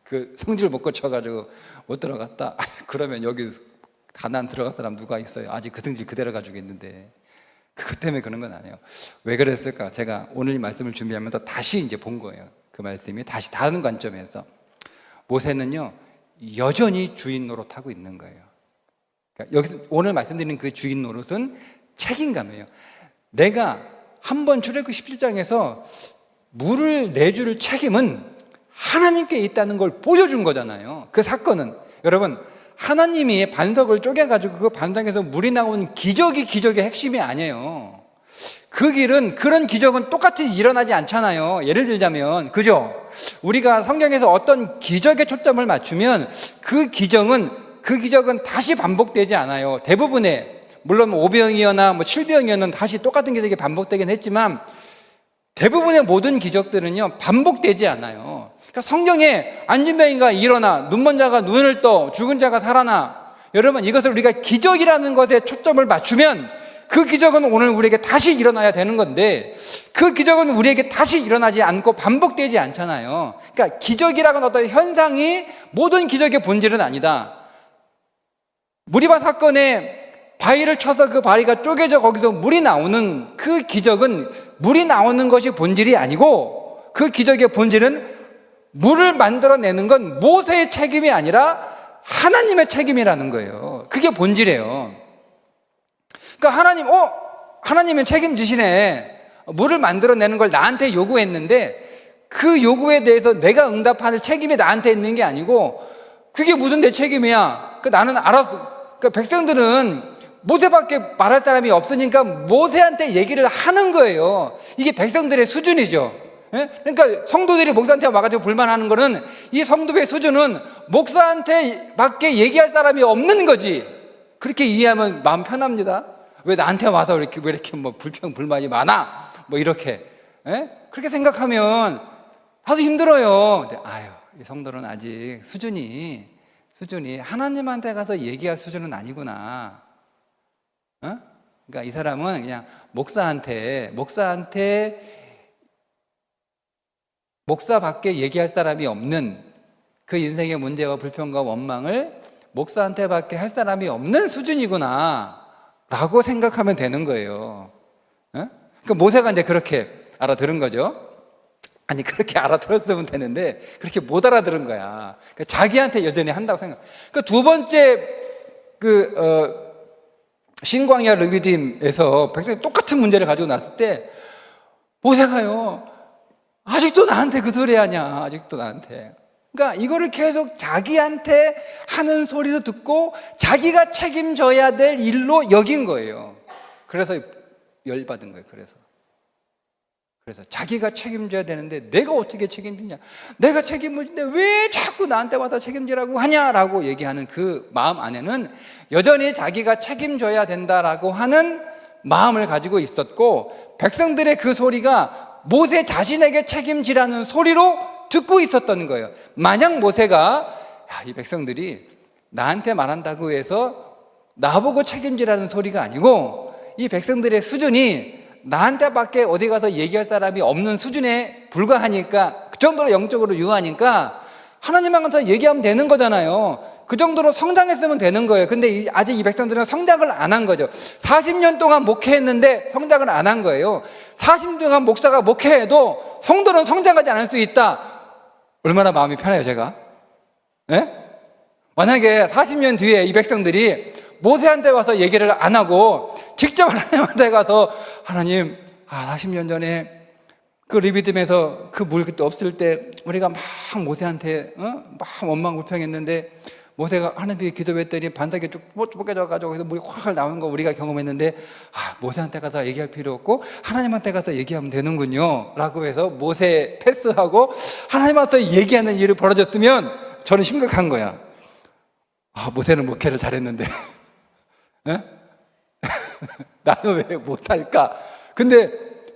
그 성질 못 고쳐가지고 못 들어갔다. 그러면 여기 가나안 들어갈 사람 누가 있어요? 아직 그 성질 그대로 가지고 있는데 그것 때문에 그런 건 아니에요. 왜 그랬을까? 제가 오늘 이 말씀을 준비하면서 다시 이제 본 거예요. 그 말씀이 다시 다른 관점에서 모세는요 여전히 주인 노릇하고 있는 거예요. 그러니까 여기서 오늘 말씀드리는 그 주인 노릇은 책임감이에요. 내가 한번 출애굽 17장에서 물을 내줄 책임은 하나님께 있다는 걸 보여준 거잖아요. 그 사건은 여러분 하나님이 반석을 쪼개가지고 그 반석에서 물이 나오는 기적이 기적의 핵심이 아니에요. 그 길은 그런 기적은 똑같이 일어나지 않잖아요. 예를 들자면 그죠? 우리가 성경에서 어떤 기적에 초점을 맞추면 그 기적은 다시 반복되지 않아요. 대부분의 물론 5병이거나 7병이거나 다시 똑같은 기적이 반복되긴 했지만 대부분의 모든 기적들은요 반복되지 않아요. 그러니까 성경에 안진병이가 일어나 눈먼 자가 눈을 떠 죽은 자가 살아나 여러분 이것을 우리가 기적이라는 것에 초점을 맞추면 그 기적은 오늘 우리에게 다시 일어나야 되는 건데 그 기적은 우리에게 다시 일어나지 않고 반복되지 않잖아요. 그러니까 기적이라는 어떤 현상이 모든 기적의 본질은 아니다. 무리바 사건에 바위를 쳐서 그 바위가 쪼개져 거기서 물이 나오는 그 기적은 물이 나오는 것이 본질이 아니고 그 기적의 본질은 물을 만들어내는 건 모세의 책임이 아니라 하나님의 책임이라는 거예요. 그게 본질이에요. 그러니까 하나님은 책임지시네. 물을 만들어내는 걸 나한테 요구했는데 그 요구에 대해서 내가 응답할 책임이 나한테 있는 게 아니고 그게 무슨 내 책임이야. 나는 알았어. 백성들은 모세밖에 말할 사람이 없으니까 모세한테 얘기를 하는 거예요. 이게 백성들의 수준이죠. 그러니까 성도들이 목사한테 와가지고 불만하는 거는 이 성도의 수준은 목사한테 밖에 얘기할 사람이 없는 거지. 그렇게 이해하면 마음 편합니다. 왜 나한테 와서 왜 이렇게 불평불만이 많아? 이렇게. 그렇게 생각하면 다소 힘들어요. 근데 이 성도는 아직 수준이 하나님한테 가서 얘기할 수준은 아니구나. 그러니까 이 사람은 그냥 목사밖에 얘기할 사람이 없는 그 인생의 문제와 불평과 원망을 목사한테 밖에 할 사람이 없는 수준이구나 라고 생각하면 되는 거예요. 그러니까 모세가 이제 그렇게 알아들은 거죠. 아니 그렇게 알아들었으면 되는데 그렇게 못 알아들은 거야. 그러니까 자기한테 여전히 한다고 생각. 그러니까 두 번째 신광야 르비딤에서 백성이 똑같은 문제를 가지고 났을 때 모세가요 아직도 나한테 그 소리 하냐, 아직도 나한테. 그러니까 이거를 계속 자기한테 하는 소리도 듣고 자기가 책임져야 될 일로 여긴 거예요. 그래서 열받은 거예요. 그래서 자기가 책임져야 되는데 내가 어떻게 책임지냐, 내가 책임을 지는데 왜 자꾸 나한테 와서 책임지라고 하냐라고 얘기하는 그 마음 안에는 여전히 자기가 책임져야 된다라고 하는 마음을 가지고 있었고, 백성들의 그 소리가 모세 자신에게 책임지라는 소리로 듣고 있었던 거예요. 만약 모세가 이 백성들이 나한테 말한다고 해서 나보고 책임지라는 소리가 아니고 이 백성들의 수준이 나한테밖에 어디 가서 얘기할 사람이 없는 수준에 불과하니까, 그 정도로 영적으로 유하니까 하나님한테 얘기하면 되는 거잖아요. 그 정도로 성장했으면 되는 거예요. 근데 아직 이 백성들은 성장을 안 한 거죠. 40년 동안 목회했는데 성장을 안 한 거예요. 40년 동안 목사가 목회해도 성도는 성장하지 않을 수 있다. 얼마나 마음이 편해요, 제가? 네? 만약에 40년 뒤에 이 백성들이 모세한테 와서 얘기를 안 하고 직접 하나님한테 가서 하나님, 40년 전에 그 르비딤에서 그 물 그때 없을 때 우리가 막 모세한테 막 원망불평했는데 모세가 하나님께 기도했더니 반석이 쭉 뽀개져가지고 물이 확 나오는 거 우리가 경험했는데 모세한테 가서 얘기할 필요 없고 하나님한테 가서 얘기하면 되는군요 라고 해서 모세 패스하고 하나님한테 얘기하는 일이 벌어졌으면 저는 심각한 거야. 모세는 목회를 잘했는데 나는 왜 못할까? 근데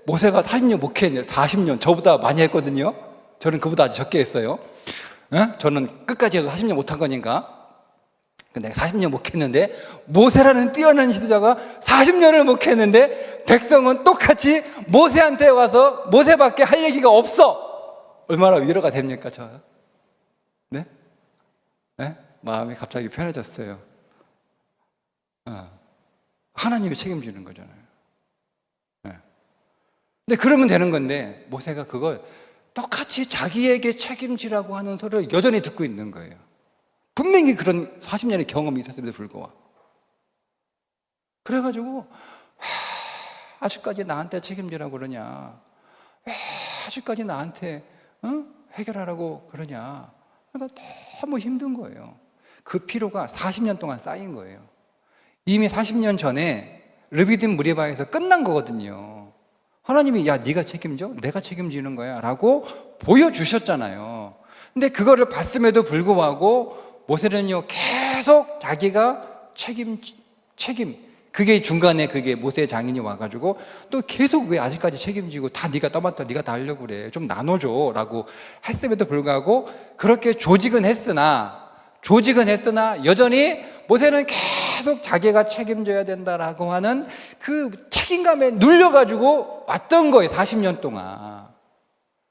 모세가 40년 목회했는데 40년 저보다 많이 했거든요. 저는 그보다 아주 적게 했어요. 저는 끝까지 해도 40년 못한 거니까. 근데 40년 목회했는데 모세라는 뛰어난 지도자가 40년을 목회했는데 백성은 똑같이 모세한테 와서 모세밖에 할 얘기가 없어. 얼마나 위로가 됩니까, 저? 네? 네? 마음이 갑자기 편해졌어요. 하나님이 책임지는 거잖아요. 네. 근데 그러면 되는 건데 모세가 그걸 똑같이 자기에게 책임지라고 하는 소리를 여전히 듣고 있는 거예요. 분명히 그런 40년의 경험이 있었음에도 불구하고. 그래가지고 아직까지 나한테 책임지라고 그러냐, 왜 아직까지 나한테 해결하라고 그러냐. 너무 힘든 거예요. 그 피로가 40년 동안 쌓인 거예요. 이미 40년 전에 르비딤 무리바에서 끝난 거거든요. 하나님이 야 네가 책임져? 내가 책임지는 거야 라고 보여주셨잖아요. 근데 그거를 봤음에도 불구하고 모세는요 계속 자기가 책임 그게 중간에 그게 모세의 장인이 와가지고 또 계속 왜 아직까지 책임지고 다 네가 떠맡아 네가 다 하려고 그래 좀 나눠줘 라고 했음에도 불구하고 그렇게 조직은 했으나 여전히 모세는 계속 자기가 책임져야 된다라고 하는 그 책임감에 눌려가지고 왔던 거예요, 40년 동안.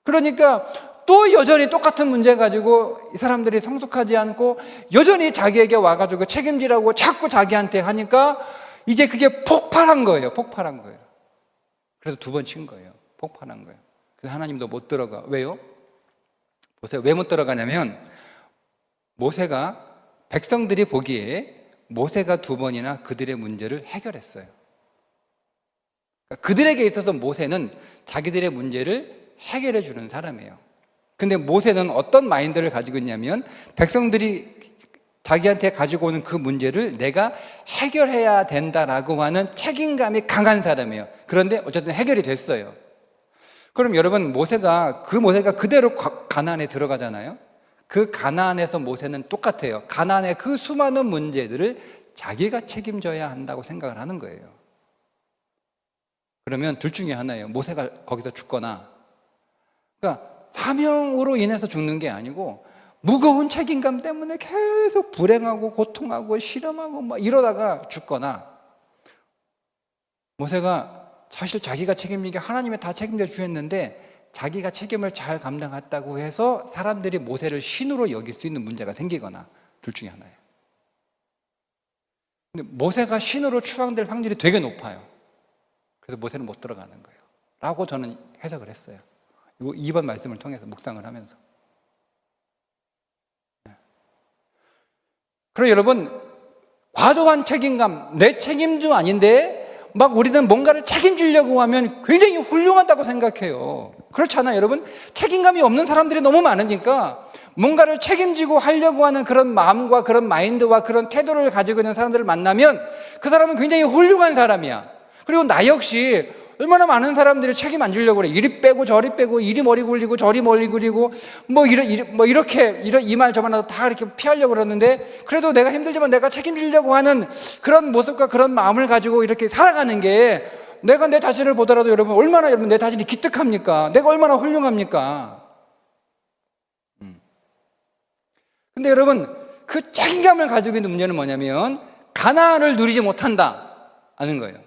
그러니까 또 여전히 똑같은 문제 가지고 이 사람들이 성숙하지 않고 여전히 자기에게 와가지고 책임지라고 자꾸 자기한테 하니까 이제 그게 폭발한 거예요. 그래서 2번 친 거예요. 폭발한 거예요. 그래서 하나님도 못 들어가. 왜요? 모세가 왜 못 들어가냐면 모세가 백성들이 보기에 모세가 2번이나 그들의 문제를 해결했어요. 그러니까 그들에게 있어서 모세는 자기들의 문제를 해결해 주는 사람이에요. 근데 모세는 어떤 마인드를 가지고 있냐면 백성들이 자기한테 가지고 오는 그 문제를 내가 해결해야 된다라고 하는 책임감이 강한 사람이에요. 그런데 어쨌든 해결이 됐어요. 그럼 여러분 모세가 그대로 가나안에 들어가잖아요. 그 가나안에서 모세는 똑같아요. 가나안의 그 수많은 문제들을 자기가 책임져야 한다고 생각을 하는 거예요. 그러면 둘 중에 하나예요. 모세가 거기서 죽거나, 그러니까 사명으로 인해서 죽는 게 아니고 무거운 책임감 때문에 계속 불행하고 고통하고 실험하고 막 이러다가 죽거나, 모세가 사실 자기가 책임지게 하나님이 다 책임져 주셨는데 자기가 책임을 잘 감당했다고 해서 사람들이 모세를 신으로 여길 수 있는 문제가 생기거나, 둘 중에 하나예요. 근데 모세가 신으로 추앙될 확률이 되게 높아요. 그래서 모세는 못 들어가는 거예요 라고 저는 해석을 했어요. 2번 말씀을 통해서 묵상을 하면서. 그리고 여러분, 과도한 책임감, 내 책임도 아닌데 막 우리는 뭔가를 책임지려고 하면 굉장히 훌륭하다고 생각해요. 그렇잖아요, 여러분? 책임감이 없는 사람들이 너무 많으니까 뭔가를 책임지고 하려고 하는 그런 마음과 그런 마인드와 그런 태도를 가지고 있는 사람들을 만나면 그 사람은 굉장히 훌륭한 사람이야. 그리고 나 역시 얼마나 많은 사람들이 책임 안 지려고 그래. 이리 빼고 저리 빼고, 이리 머리 굴리고 저리 머리 굴리고, 이렇게 이 말 저 말 다 이렇게 피하려고 그러는데, 그래도 내가 힘들지만 내가 책임지려고 하는 그런 모습과 그런 마음을 가지고 이렇게 살아가는 게, 내가 내 자신을 보더라도 여러분, 얼마나 여러분 내 자신이 기특합니까? 내가 얼마나 훌륭합니까? 근데 여러분, 그 책임감을 가지고 있는 문제는 뭐냐면, 가나안을 누리지 못한다 하는 거예요.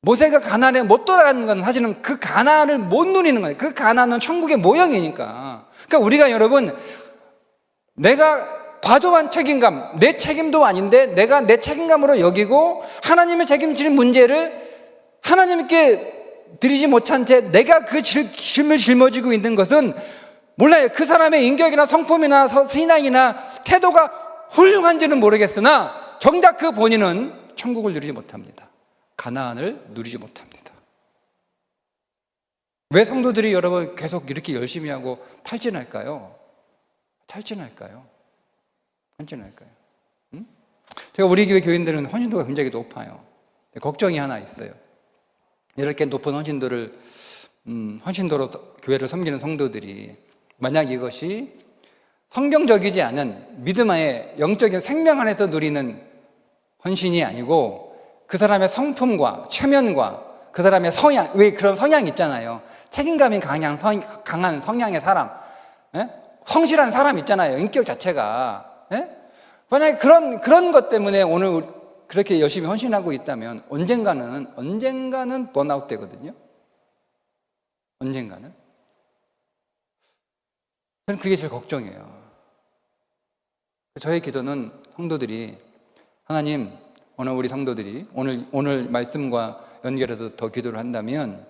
모세가 가나안에 못 돌아가는 건 사실은 그 가나안을 못 누리는 거예요. 그 가나안은 천국의 모형이니까. 그러니까 우리가 여러분, 내가 과도한 책임감, 내 책임도 아닌데 내가 내 책임감으로 여기고 하나님의 책임질 문제를 하나님께 드리지 못한 채 내가 그 짐을 짊어지고 있는 것은 몰라요. 그 사람의 인격이나 성품이나 신앙이나 태도가 훌륭한지는 모르겠으나 정작 그 본인은 천국을 누리지 못합니다. 가나안을 누리지 못합니다. 왜 성도들이 여러분 계속 이렇게 열심히 하고 탈진할까요? 탈진할까요? 응? 제가 우리 교회 교인들은 헌신도가 굉장히 높아요. 걱정이 하나 있어요. 이렇게 높은 헌신도로 교회를 섬기는 성도들이 만약 이것이 성경적이지 않은 믿음의 영적인 생명 안에서 누리는 헌신이 아니고 그 사람의 성품과 체면과 그 사람의 성향, 왜 그런 성향이 있잖아요. 책임감이 강한 성향의 사람, 성실한 사람 있잖아요. 인격 자체가. 만약에 그런 것 때문에 오늘 그렇게 열심히 헌신하고 있다면 언젠가는 번아웃 되거든요. 언젠가는. 저는 그게 제일 걱정이에요. 저의 기도는 성도들이, 하나님, 오늘 우리 성도들이 오늘 말씀과 연결해서 더 기도를 한다면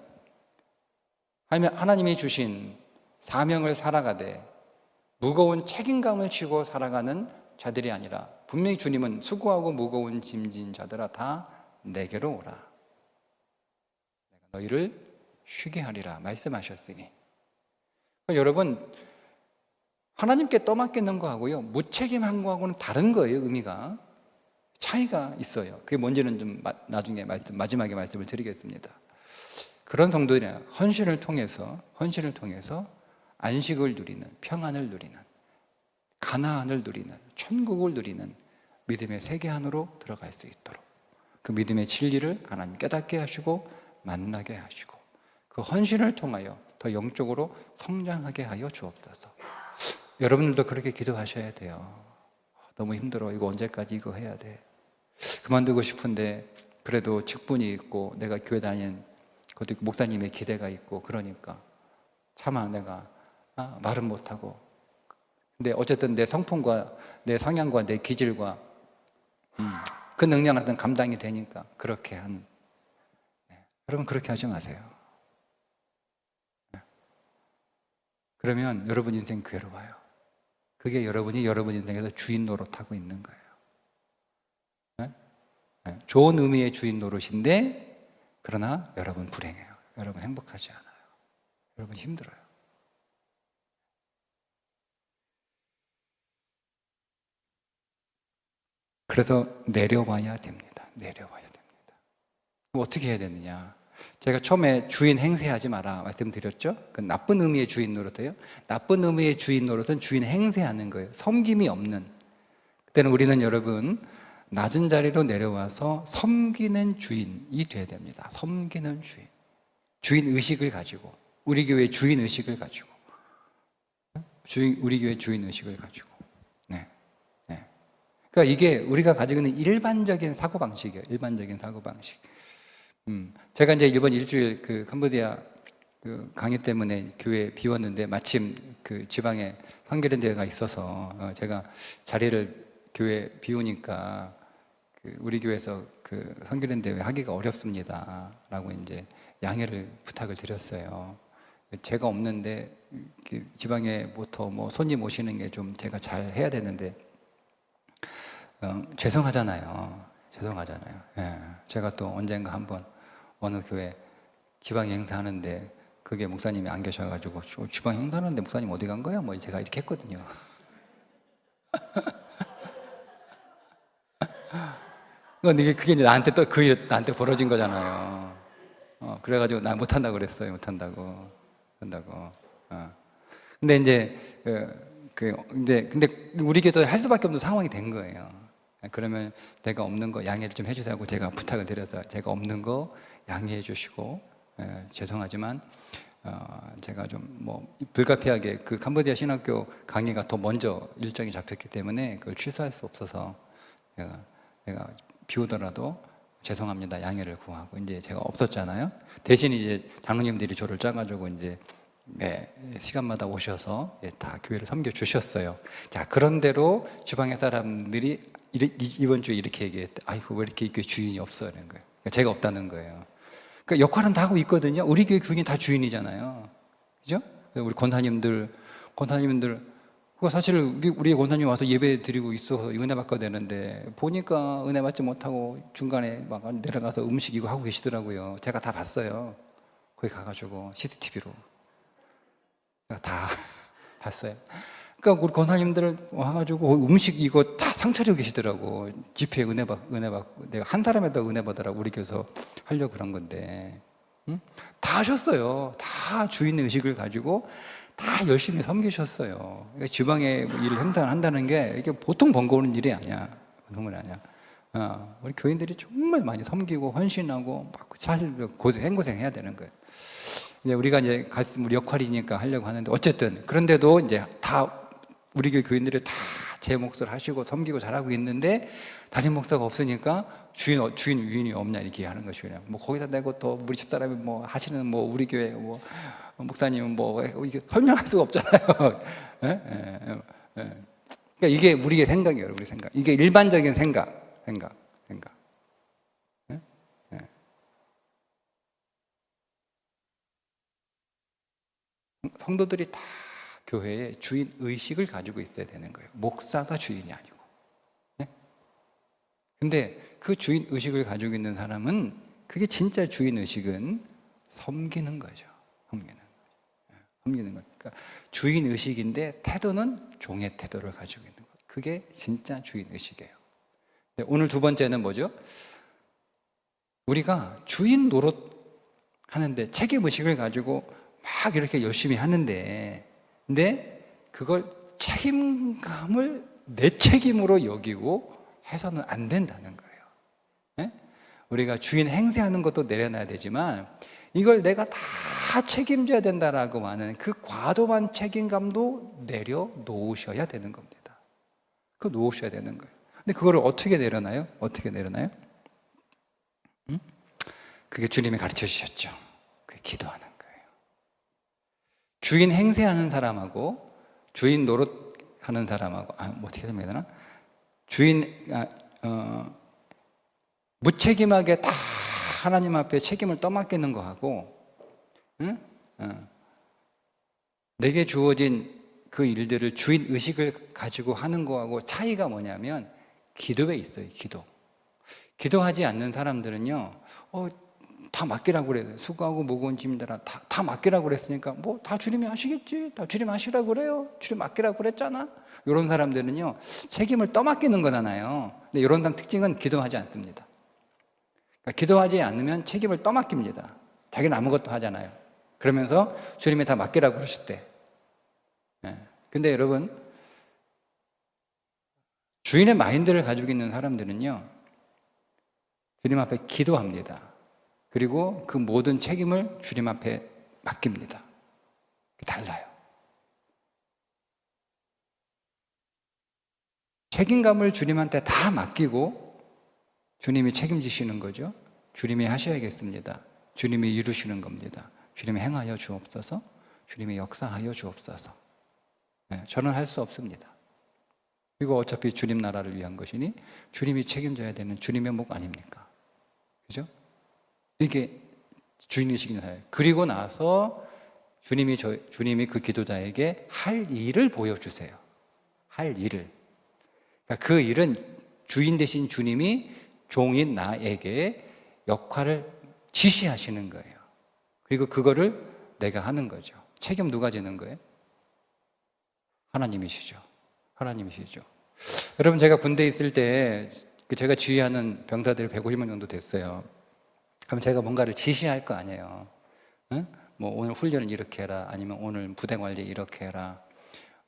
하나님이 주신 사명을 살아가되 무거운 책임감을 지고 살아가는 자들이 아니라 분명히 주님은 수고하고 무거운 짐진 자들아 다 내게로 오라. 내가 너희를 쉬게 하리라 말씀하셨으니. 여러분, 하나님께 떠맡기는 거하고요 무책임한 거하고는 다른 거예요. 의미가 차이가 있어요. 그게 뭔지는 좀 나중에 마지막에 말씀을 드리겠습니다. 그런 성도들이 헌신을 통해서 안식을 누리는, 평안을 누리는, 가나안을 누리는, 천국을 누리는 믿음의 세계 안으로 들어갈 수 있도록 그 믿음의 진리를 하나님 깨닫게 하시고 만나게 하시고 그 헌신을 통하여 더 영적으로 성장하게 하여 주옵소서. 여러분들도 그렇게 기도하셔야 돼요. 너무 힘들어. 이거 언제까지 이거 해야 돼. 그만두고 싶은데 그래도 직분이 있고 내가 교회 다니는 그것도 있고 목사님의 기대가 있고 그러니까 차마 내가 말은 못하고 근데 어쨌든 내 성품과 내 성향과 내 기질과 그 능력은 감당이 되니까 그렇게 하는. 여러분 그렇게 하지 마세요. 그러면 여러분 인생 괴로워요. 그게 여러분이 여러분 인생에서 주인 노릇하고 있는 거예요. 좋은 의미의 주인 노릇인데 그러나 여러분 불행해요. 여러분 행복하지 않아요. 여러분 힘들어요. 그래서 내려와야 됩니다. 내려와야 됩니다. 어떻게 해야 되느냐? 제가 처음에 주인 행세하지 마라 말씀드렸죠? 그 나쁜 의미의 주인 노릇이에요. 나쁜 의미의 주인 노릇은 주인 행세하는 거예요. 섬김이 없는. 그때는 우리는 여러분 낮은 자리로 내려와서 섬기는 주인이 돼야 됩니다. 섬기는 주인. 주인 의식을 가지고 우리 교회 주인 의식을 가지고 우리 교회 주인 의식을 가지고 그러니까 이게 우리가 가지고 있는 일반적인 사고방식이에요. 일반적인 사고방식. 제가 이제 이번 일주일 그 캄보디아 그 강의 때문에 교회 비웠는데 마침 그 지방에 선교련 대회가 있어서 제가 자리를 교회 비우니까 그 우리 교회에서 그 선교련 대회 하기가 어렵습니다라고 이제 양해를 부탁을 드렸어요. 제가 없는데 지방에부터 뭐 손님 오시는 게 좀 제가 잘 해야 되는데 죄송하잖아요. 죄송하잖아요. 예. 제가 또 언젠가 한번 어느 교회 지방 행사하는데 그게 목사님이 안 계셔가지고 지방 행사하는데 목사님 어디 간 거야? 뭐 제가 이렇게 했거든요. 그게 이제 나한테 또 그 일 나한테 벌어진 거잖아요. 그래가지고 나 못한다고 그랬어요. 못한다고. 근데 이제 근데 우리 교회도 할 수밖에 없는 상황이 된 거예요. 그러면 내가 없는 거 양해를 좀 해주세요. 제가 부탁을 드려서 제가 없는 거 양해해 주시고 죄송하지만 제가 좀 뭐 불가피하게 그 캄보디아 신학교 강의가 더 먼저 일정이 잡혔기 때문에 그걸 취소할 수 없어서 내가 비우더라도 죄송합니다. 양해를 구하고 이제 제가 없었잖아요. 대신 이제 장로님들이 저를 짜가지고 이제 시간마다 오셔서 다 교회를 섬겨 주셨어요. 자, 그런대로 주방의 사람들이 이번 주에 이렇게 얘기했대. 아이고 왜 이렇게 교회 주인이 없어? 이런 거예요. 제가 없다는 거예요. 그러니까 역할은 다 하고 있거든요. 우리 교회 교인이 다 주인이잖아요. 그죠? 우리 권사님들 그거 사실 우리 권사님 와서 예배 드리고 있어서 은혜 받게 되는데 보니까 은혜 받지 못하고 중간에 막 내려가서 음식 이거 하고 계시더라고요. 제가 다 봤어요. 거기 가가지고 CCTV로 다 봤어요. 그러니까 우리 권사님들 와가지고 음식 이거 다 상차리고 계시더라고. 집회에 은혜 받고 내가 한 사람에다 은혜 받으라고 우리 교회에서 하려고 그런 건데 다 하셨어요. 다 주인의 의식을 가지고 다 열심히 섬기셨어요. 그러니까 지방에 일을 한다는 게 이게 보통 번거로운 일이 아니야. 보통은 아니야. 우리 교인들이 정말 많이 섬기고 헌신하고 막 사실 행고생 해야 되는 거예요. 이제 우리가 이제 우리 역할이니까 하려고 하는데 어쨌든 그런데도 이제 다 우리 교회 교인들이 다 제 몫을 하시고 섬기고 잘하고 있는데 담임 목사가 없으니까 주인이 없냐 이렇게 하는 것이 그냥 뭐 거기다 내고 또 우리 집사람이 뭐 하시는 뭐 우리 교회 뭐 목사님은 뭐 이게 설명할 수가 없잖아요. 그러니까 이게 우리의 생각이에요, 우리 생각. 이게 일반적인 생각. 성도들이 다 교회에 주인 의식을 가지고 있어야 되는 거예요. 목사가 주인이 아니고. 근데 그 주인 의식을 가지고 있는 사람은 그게 진짜 주인 의식은 섬기는 거죠. 섬기는 거예요. 그러니까 주인 의식인데 태도는 종의 태도를 가지고 있는 거예요. 그게 진짜 주인 의식이에요. 오늘 두 번째는 뭐죠? 우리가 주인 노릇 하는데 책임 의식을 가지고 막 이렇게 열심히 하는데 근데 그걸 책임감을 내 책임으로 여기고 해서는 안 된다는 거예요. 우리가 주인 행세하는 것도 내려놔야 되지만 이걸 내가 다 책임져야 된다라고 하는 그 과도한 책임감도 내려놓으셔야 되는 겁니다. 그거 놓으셔야 되는 거예요. 근데 그거를 어떻게 내려놔요? 그게 주님이 가르쳐 주셨죠. 그게 기도하는 거예요. 주인 행세하는 사람하고 주인 노릇하는 사람하고 어떻게 설명해야 되나? 무책임하게 다 하나님 앞에 책임을 떠맡기는 거하고 내게 주어진 그 일들을 주인 의식을 가지고 하는 거하고 차이가 뭐냐면 기도에 있어요. 기도하지 않는 사람들은요 다 맡기라고 그래요. 수고하고 무거운 짐들아 다 맡기라고 그랬으니까 뭐 다 주님이 하시겠지. 다 주님 하시라고 그래요. 주님 맡기라고 그랬잖아. 이런 사람들은요 책임을 떠맡기는 거잖아요. 근데 이런 사람 특징은 기도하지 않습니다. 그러니까 기도하지 않으면 책임을 떠맡깁니다. 자기는 아무것도 하잖아요. 그러면서 주님이 다 맡기라고 그러실 때. 근데 여러분 주인의 마인드를 가지고 있는 사람들은요 주님 앞에 기도합니다. 그리고 그 모든 책임을 주님 앞에 맡깁니다. 달라요. 책임감을 주님한테 다 맡기고 주님이 책임지시는 거죠. 주님이 하셔야겠습니다. 주님이 이루시는 겁니다. 주님이 행하여 주옵소서. 주님이 역사하여 주옵소서. 저는 할 수 없습니다. 이거 어차피 주님 나라를 위한 것이니 주님이 책임져야 되는 주님의 목 아닙니까? 그죠? 이게 주인의식인 사람. 그리고 나서 주님이 그 기도자에게 할 일을 보여주세요. 할 일을. 그러니까 그 일은 주인 되신 주님이 종인 나에게 역할을 지시하시는 거예요. 그리고 그거를 내가 하는 거죠. 책임 누가 지는 거예요? 하나님이시죠. 하나님이시죠. 여러분, 제가 군대에 있을 때 제가 지휘하는 병사들 150명 정도 됐어요. 그럼 제가 뭔가를 지시할 거 아니에요. 응? 뭐 오늘 훈련을 이렇게 해라, 아니면 오늘 부대 관리 이렇게 해라,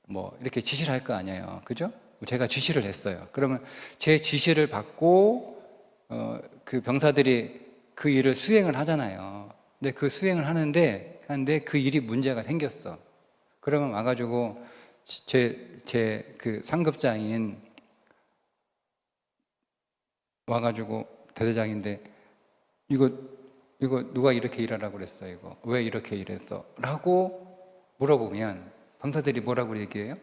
뭐 이렇게 지시를 할 거 아니에요. 그죠? 제가 지시를 했어요. 그러면 제 지시를 받고 그 병사들이 그 일을 수행을 하잖아요. 근데 그 수행을 하는데 그 일이 문제가 생겼어. 그러면 와가지고 제 그 상급장인 와가지고 대대장인데 이거 누가 이렇게 일하라고 그랬어? 이거 왜 이렇게 일했어? 라고 물어보면 병사들이 뭐라고 얘기해요?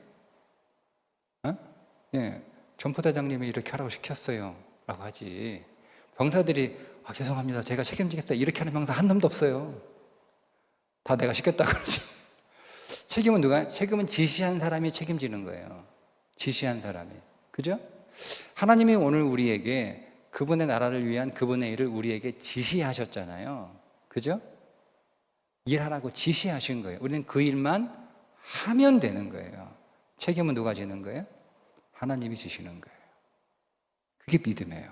예, 전포대장님이 이렇게 하라고 시켰어요 라고 하지. 병사들이 죄송합니다, 제가 책임지겠다 이렇게 하는 병사 한 놈도 없어요. 다 내가 시켰다고 그러지. 책임은 누가? 책임은 지시한 사람이 책임지는 거예요. 지시한 사람이. 그죠? 하나님이 오늘 우리에게 그분의 나라를 위한 그분의 일을 우리에게 지시하셨잖아요. 그죠? 일하라고 지시하신 거예요. 우리는 그 일만 하면 되는 거예요. 책임은 누가 지는 거예요? 하나님이 지시는 거예요. 그게 믿음이에요.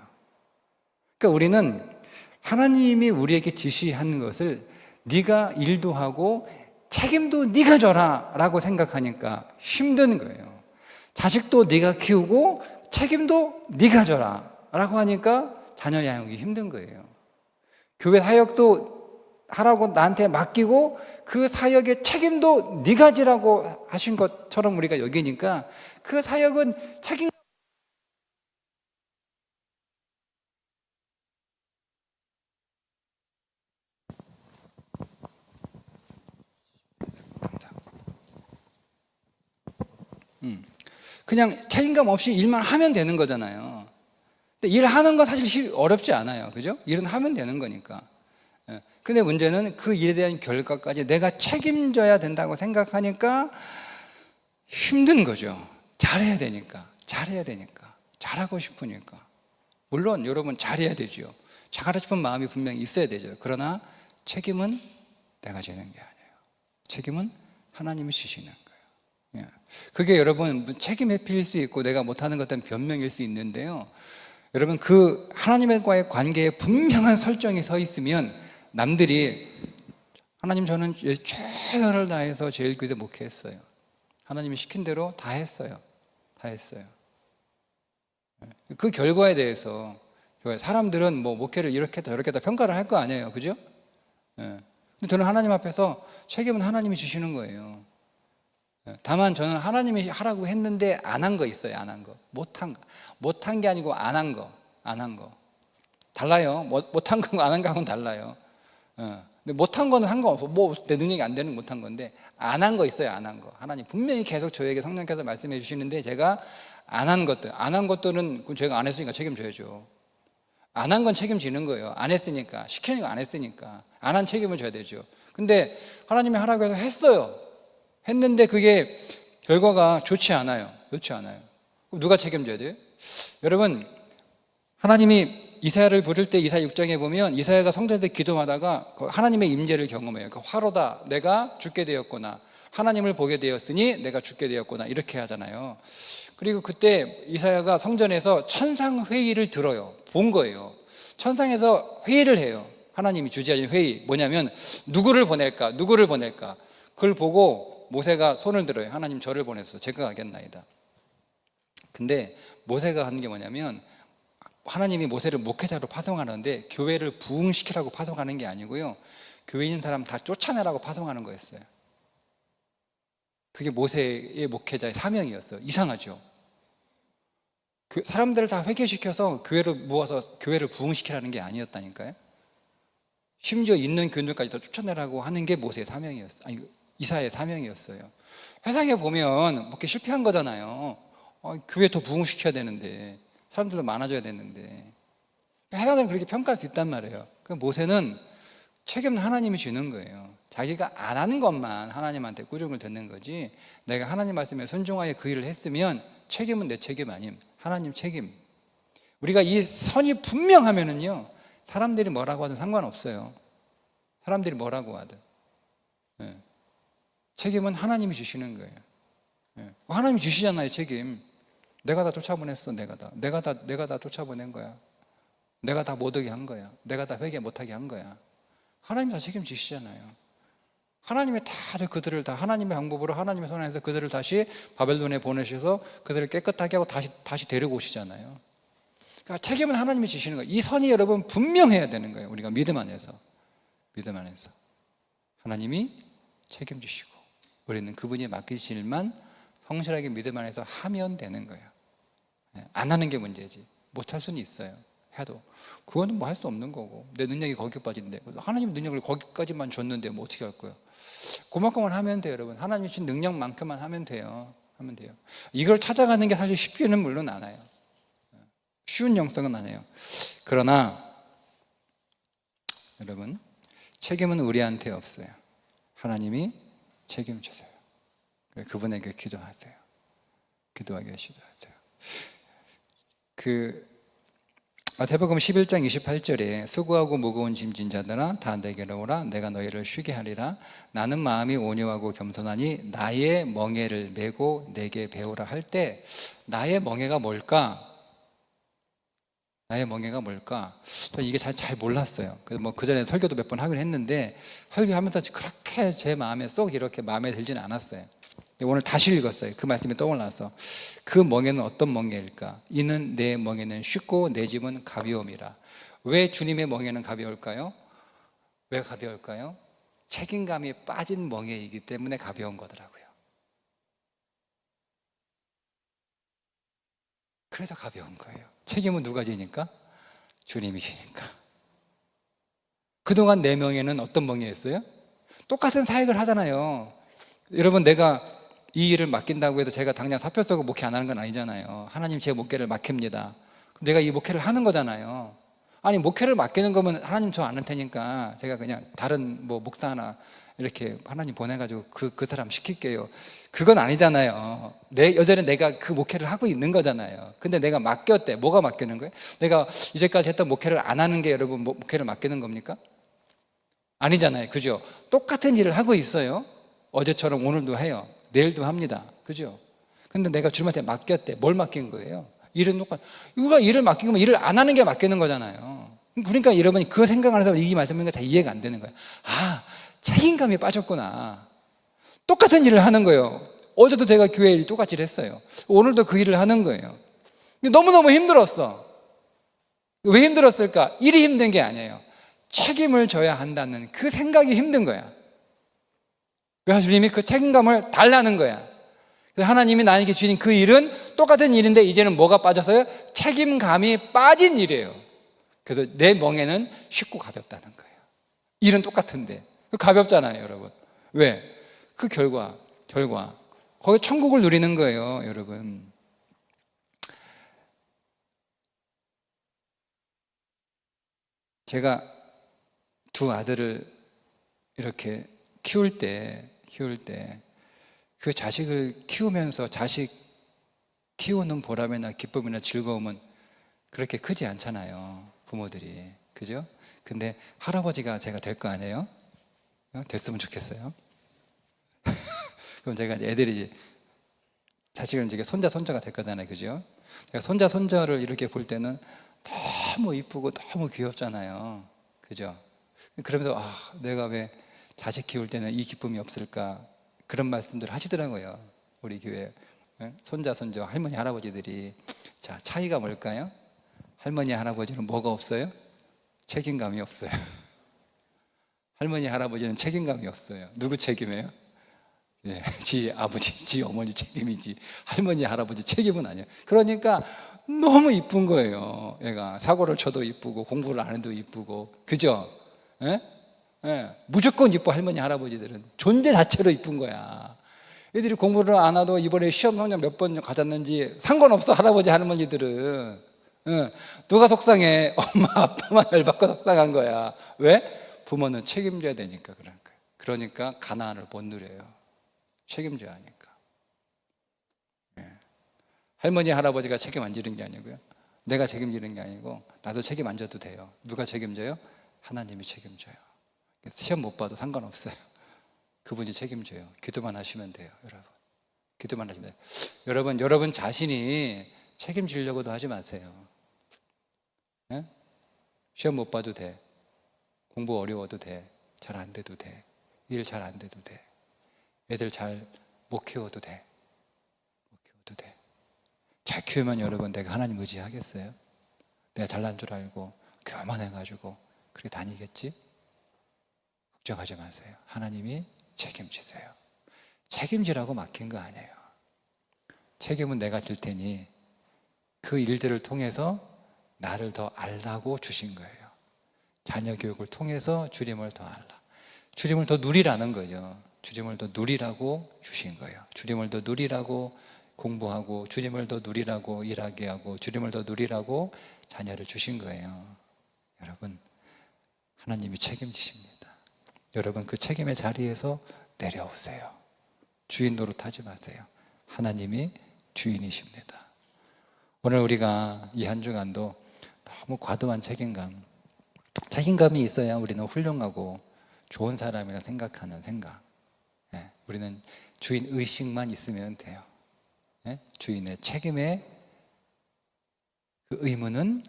그러니까 우리는 하나님이 우리에게 지시한 것을 네가 일도 하고 책임도 네가 져라 라고 생각하니까 힘든 거예요. 자식도 네가 키우고 책임도 네가 져라 라고 하니까 자녀 양육이 힘든 거예요. 교회 사역도 하라고 나한테 맡기고 그 사역의 책임도 네가 지라고 하신 것처럼 우리가 여기니까 그 사역은 책임 그냥 책임감 없이 일만 하면 되는 거잖아요. 근데 일하는 거 사실 어렵지 않아요. 그죠? 일은 하면 되는 거니까. 근데 문제는 그 일에 대한 결과까지 내가 책임져야 된다고 생각하니까 힘든 거죠. 잘해야 되니까. 잘하고 싶으니까. 물론 여러분 잘해야 되죠. 잘하고 싶은 마음이 분명히 있어야 되죠. 그러나 책임은 내가 지는 게 아니에요. 책임은 하나님이 지시는 거예요. 그게 여러분 책임 회피일 수 있고 내가 못하는 것 때문에 변명일 수 있는데요. 여러분 그 하나님과의 관계에 분명한 설정이 서 있으면 남들이 하나님 저는 최선을 다해서 제일교회 목회했어요. 하나님이 시킨 대로 다 했어요. 그 결과에 대해서 사람들은 뭐 목회를 이렇게 했다 저렇게 했다 평가를 할 거 아니에요. 그죠? 근데 저는 하나님 앞에서 책임은 하나님이 주시는 거예요. 다만 저는 하나님이 하라고 했는데 안 한 거 있어요. 안 한 거. 못한 게 아니고 안 한 거. 달라요. 못한 거고 안 한 거하고는 달라요. 근데 못한 거는 상관없어. 뭐 내 능력이 안 되는 못한 건데 안 한 거 있어요. 안 한 거. 하나님 분명히 계속 저에게 성령께서 말씀해 주시는데 제가 안 한 것들은 제가 안 했으니까 책임져야죠. 안 한 건 책임지는 거예요. 안 했으니까. 시키는 거 안 했으니까. 안 한 책임을 져야 되죠. 근데 하나님이 하라고 해서 했어요. 했는데 그게 결과가 좋지 않아요. 그럼 누가 책임져야 돼요? 여러분, 하나님이 이사야를 부를 때 이사야 6장에 보면 이사야가 성전에서 기도하다가 하나님의 임재를 경험해요. 그 화로다. 내가 죽게 되었구나. 하나님을 보게 되었으니 내가 죽게 되었구나. 이렇게 하잖아요. 그리고 그때 이사야가 성전에서 천상 회의를 들어요. 본 거예요. 천상에서 회의를 해요. 하나님이 주재하신 회의. 뭐냐면 누구를 보낼까? 그걸 보고 모세가 손을 들어요. 하나님 저를 보냈어. 제가 가겠나이다. 근데 모세가 하는 게 뭐냐면 하나님이 모세를 목회자로 파송하는데 교회를 부흥시키라고 파송하는 게 아니고요. 교회 있는 사람 다 쫓아내라고 파송하는 거였어요. 그게 모세의 목회자의 사명이었어요. 이상하죠? 그 사람들을 다 회개시켜서 교회로 모아서 교회를 부흥시키라는 게 아니었다니까요. 심지어 있는 교인들까지 더 쫓아내라고 하는 게 모세의 사명이었어요. 아니, 이사야의 사명이었어요. 세상에 보면 뭐 이렇게 실패한 거잖아요. 교회 더 부흥시켜야 되는데 사람들도 많아져야 되는데 세상은 그렇게 평가할 수 있단 말이에요. 그 모세는 책임은 하나님이 지는 거예요. 자기가 안 하는 것만 하나님한테 꾸중을 듣는 거지, 내가 하나님 말씀에 순종하여 그 일을 했으면 책임은 내 책임 아님, 하나님 책임. 우리가 이 선이 분명하면은요, 사람들이 뭐라고 하든 상관없어요. 사람들이 뭐라고 하든. 예. 책임은 하나님이 주시는 거예요. 예. 하나님이 주시잖아요, 책임. 내가 다 쫓아보냈어, 내가 다 쫓아보낸 거야. 내가 다 못 오게 한 거야. 내가 다 회개 못하게 한 거야. 하나님이 다 책임지시잖아요. 하나님이 다 그들을 다 하나님의 방법으로 하나님의 손안에서 그들을 다시 바벨론에 보내셔서 그들을 깨끗하게 하고 다시 데리고 오시잖아요. 그러니까 책임은 하나님이 지시는 거예요. 이 선이 여러분 분명해야 되는 거예요. 우리가 믿음 안에서 하나님이 책임지시고 우리는 그분이 맡기신 일만 성실하게 믿음 안에서 하면 되는 거예요. 안 하는 게 문제지. 못할 수는 있어요. 해도 그거는 뭐 할 수 없는 거고, 내 능력이 거기에 빠진데 하나님 능력을 거기까지만 줬는데 뭐 어떻게 할 거예요? 그만큼만 하면 돼요. 여러분, 하나님 주신 능력만큼만 하면 돼요. 이걸 찾아가는 게 사실 쉽지는 물론 않아요. 쉬운 영성은 아니에요. 그러나 여러분, 책임은 우리한테 없어요. 하나님이 책임지세요. 그분에게 기도하세요. 기도하게 시도하세요. 마태복음 11장 28절에 수고하고 무거운 짐진 자들아 다 내게로 오라. 내가 너희를 쉬게 하리라. 나는 마음이 온유하고 겸손하니 나의 멍에를 메고 내게 배우라 할 때, 나의 멍에가 뭘까? 나의 멍에가 뭘까? 이게 잘 몰랐어요. 그래서 그 전에 설교도 몇 번 하긴 했는데, 설교하면서 그렇게 제 마음에 쏙 이렇게 마음에 들지는 않았어요. 오늘 다시 읽었어요. 그 말씀이 떠올라서. 그 멍에는 어떤 멍에일까? 이는 내 멍에는 쉽고 내 짐은 가벼움이라. 왜 주님의 멍에는 가벼울까요? 왜 가벼울까요? 책임감이 빠진 멍에이기 때문에 가벼운 거더라고요. 그래서 가벼운 거예요. 책임은 누가 지니까? 주님이 지니까. 그동안 내 멍에는 어떤 멍에였어요? 똑같은 사역을 하잖아요. 여러분, 내가 이 일을 맡긴다고 해도 제가 당장 사표 쓰고 목회 안 하는 건 아니잖아요. 하나님 제 목회를 맡깁니다. 내가 이 목회를 하는 거잖아요. 아니, 목회를 맡기는 거면 하나님 저 안 할 테니까 제가 그냥 다른 목사 하나 이렇게 하나님 보내가지고 그 사람 시킬게요. 그건 아니잖아요. 여전히 내가 그 목회를 하고 있는 거잖아요. 근데 내가 맡겼대. 뭐가 맡기는 거예요? 내가 이제까지 했던 목회를 안 하는 게 여러분 목회를 맡기는 겁니까? 아니잖아요. 그죠? 똑같은 일을 하고 있어요. 어제처럼 오늘도 해요. 내일도 합니다. 그죠? 근데 내가 주님한테 맡겼대. 뭘 맡긴 거예요? 일은 똑같. 누가 일을 맡기면 일을 안 하는 게 맡기는 거잖아요. 그러니까 여러분이 그 생각 안에서 이 말씀이 다 이해가 안 되는 거예요. 아, 책임감이 빠졌구나. 똑같은 일을 하는 거예요. 어제도 제가 교회 일 똑같이 했어요. 오늘도 그 일을 하는 거예요. 너무너무 힘들었어. 왜 힘들었을까? 일이 힘든 게 아니에요. 책임을 져야 한다는 그 생각이 힘든 거야. 그래서 주님이 그 책임감을 달라는 거야. 그래서 하나님이 나에게 주신 그 일은 똑같은 일인데 이제는 뭐가 빠져서요? 책임감이 빠진 일이에요. 그래서 내 멍에는 쉽고 가볍다는 거예요. 일은 똑같은데 가볍잖아요, 여러분. 왜? 그 결과 거기 천국을 누리는 거예요, 여러분. 제가 두 아들을 이렇게 키울 때 그 자식을 키우면서 자식 키우는 보람이나 기쁨이나 즐거움은 그렇게 크지 않잖아요, 부모들이. 그죠? 근데 할아버지가 제가 될 거 아니에요? 됐으면 좋겠어요. 그럼 제가 이제 애들이 자식은 이제 손자가 될 거잖아요, 그죠? 제가 손자를 이렇게 볼 때는 너무 이쁘고 너무 귀엽잖아요, 그죠? 그러면서 내가 왜 자식 키울 때는 이 기쁨이 없을까? 그런 말씀들 하시더라고요, 우리 교회 손자, 할머니, 할아버지들이. 자, 차이가 뭘까요? 할머니, 할아버지는 뭐가 없어요? 책임감이 없어요. 할머니, 할아버지는 책임감이 없어요. 누구 책임이에요? 예, 지 아버지, 지 어머니 책임이지 할머니, 할아버지 책임은 아니에요. 그러니까 너무 이쁜 거예요. 얘가 사고를 쳐도 이쁘고 공부를 안 해도 이쁘고, 그죠? 예? 예, 무조건 이뻐. 할머니, 할아버지들은 존재 자체로 이쁜 거야. 애들이 공부를 안 해도 이번에 시험 성적 몇 번 가졌는지 상관없어, 할아버지, 할머니들은. 예, 누가 속상해? 엄마, 아빠만 열받고 속상한 거야. 왜? 부모는 책임져야 되니까 그런 거예요. 그러니까 가나안을 못 누려요. 책임져야 하니까. 할머니, 할아버지가 책임 안 지는 게 아니고요. 내가 책임지는 게 아니고 나도 책임 안 져도 돼요. 누가 책임져요? 하나님이 책임져요. 시험 못 봐도 상관없어요. 그분이 책임져요. 기도만 하시면 돼요, 여러분. 기도만 하시면 돼요. 여러분 자신이 책임지려고도 하지 마세요. 네? 시험 못 봐도 돼. 공부 어려워도 돼. 잘 안 돼도 돼. 일 잘 안 돼도 돼. 애들 잘 못 키워도 돼. 못 키워도 돼. 잘 키우면 여러분 내가 하나님 의지하겠어요? 내가 잘난 줄 알고 교만해가지고 그렇게 다니겠지? 걱정하지 마세요. 하나님이 책임지세요. 책임지라고 맡긴 거 아니에요. 책임은 내가 질 테니 그 일들을 통해서 나를 더 알라고 주신 거예요. 자녀 교육을 통해서 주님을 더 알라. 주님을 더 누리라는 거죠. 주님을 더 누리라고 주신 거예요. 주님을 더 누리라고 공부하고, 주님을 더 누리라고 일하게 하고, 주님을 더 누리라고 자녀를 주신 거예요. 여러분, 하나님이 책임지십니다. 여러분 그 책임의 자리에서 내려오세요. 주인 노릇하지 마세요. 하나님이 주인이십니다. 오늘 우리가 이 한 주간도 너무 과도한 책임감이 있어야 우리는 훌륭하고 좋은 사람이라 생각하는 생각. 우리는 주인 의식만 있으면 돼요. 주인의 책임의 그 의무는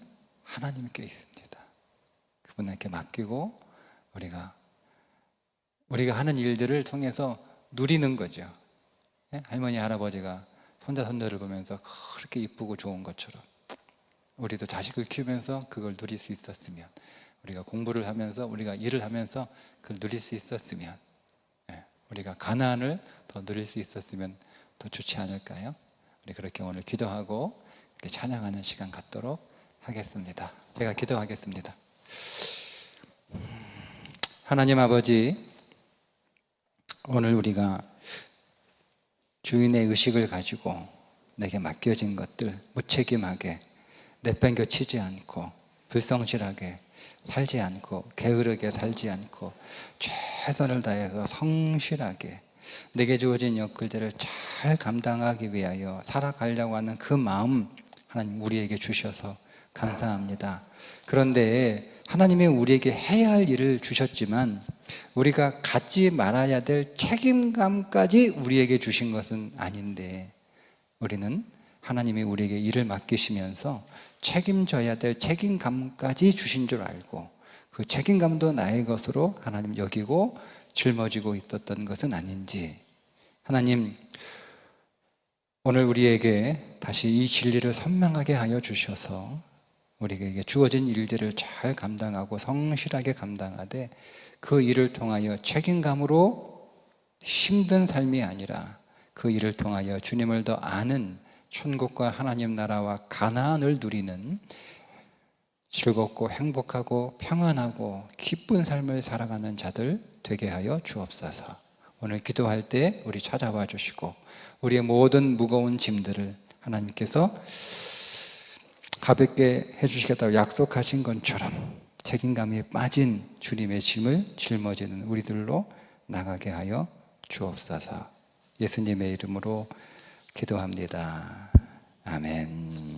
하나님께 있습니다. 그분에게 맡기고 우리가 하는 일들을 통해서 누리는 거죠. 할머니, 할아버지가 손자, 손녀를 보면서 그렇게 이쁘고 좋은 것처럼 우리도 자식을 키우면서 그걸 누릴 수 있었으면, 우리가 공부를 하면서, 우리가 일을 하면서 그걸 누릴 수 있었으면, 우리가 가나안을 더 누릴 수 있었으면 더 좋지 않을까요? 우리 그렇게 오늘 기도하고 이렇게 찬양하는 시간 갖도록 하겠습니다. 제가 기도하겠습니다. 하나님 아버지, 오늘 우리가 주인의 의식을 가지고 내게 맡겨진 것들 무책임하게 내팽겨치지 않고 불성실하게 살지 않고 게으르게 살지 않고 최선을 다해서 성실하게 내게 주어진 역할들을 잘 감당하기 위하여 살아가려고 하는 그 마음 하나님 우리에게 주셔서 감사합니다. 그런데 하나님이 우리에게 해야 할 일을 주셨지만 우리가 갖지 말아야 될 책임감까지 우리에게 주신 것은 아닌데, 우리는 하나님이 우리에게 일을 맡기시면서 책임져야 될 책임감까지 주신 줄 알고 그 책임감도 나의 것으로 하나님 여기고 짊어지고 있었던 것은 아닌지, 하나님 오늘 우리에게 다시 이 진리를 선명하게 하여 주셔서 우리에게 주어진 일들을 잘 감당하고 성실하게 감당하되 그 일을 통하여 책임감으로 힘든 삶이 아니라 그 일을 통하여 주님을 더 아는 천국과 하나님 나라와 가나안을 누리는 즐겁고 행복하고 평안하고 기쁜 삶을 살아가는 자들 되게 하여 주옵소서. 오늘 기도할 때 우리 찾아와 주시고 우리의 모든 무거운 짐들을 하나님께서 가볍게 해주시겠다고 약속하신 것처럼 책임감이 빠진 주님의 짐을 짊어지는 우리들로 나가게 하여 주옵소서. 예수님의 이름으로 기도합니다. 아멘.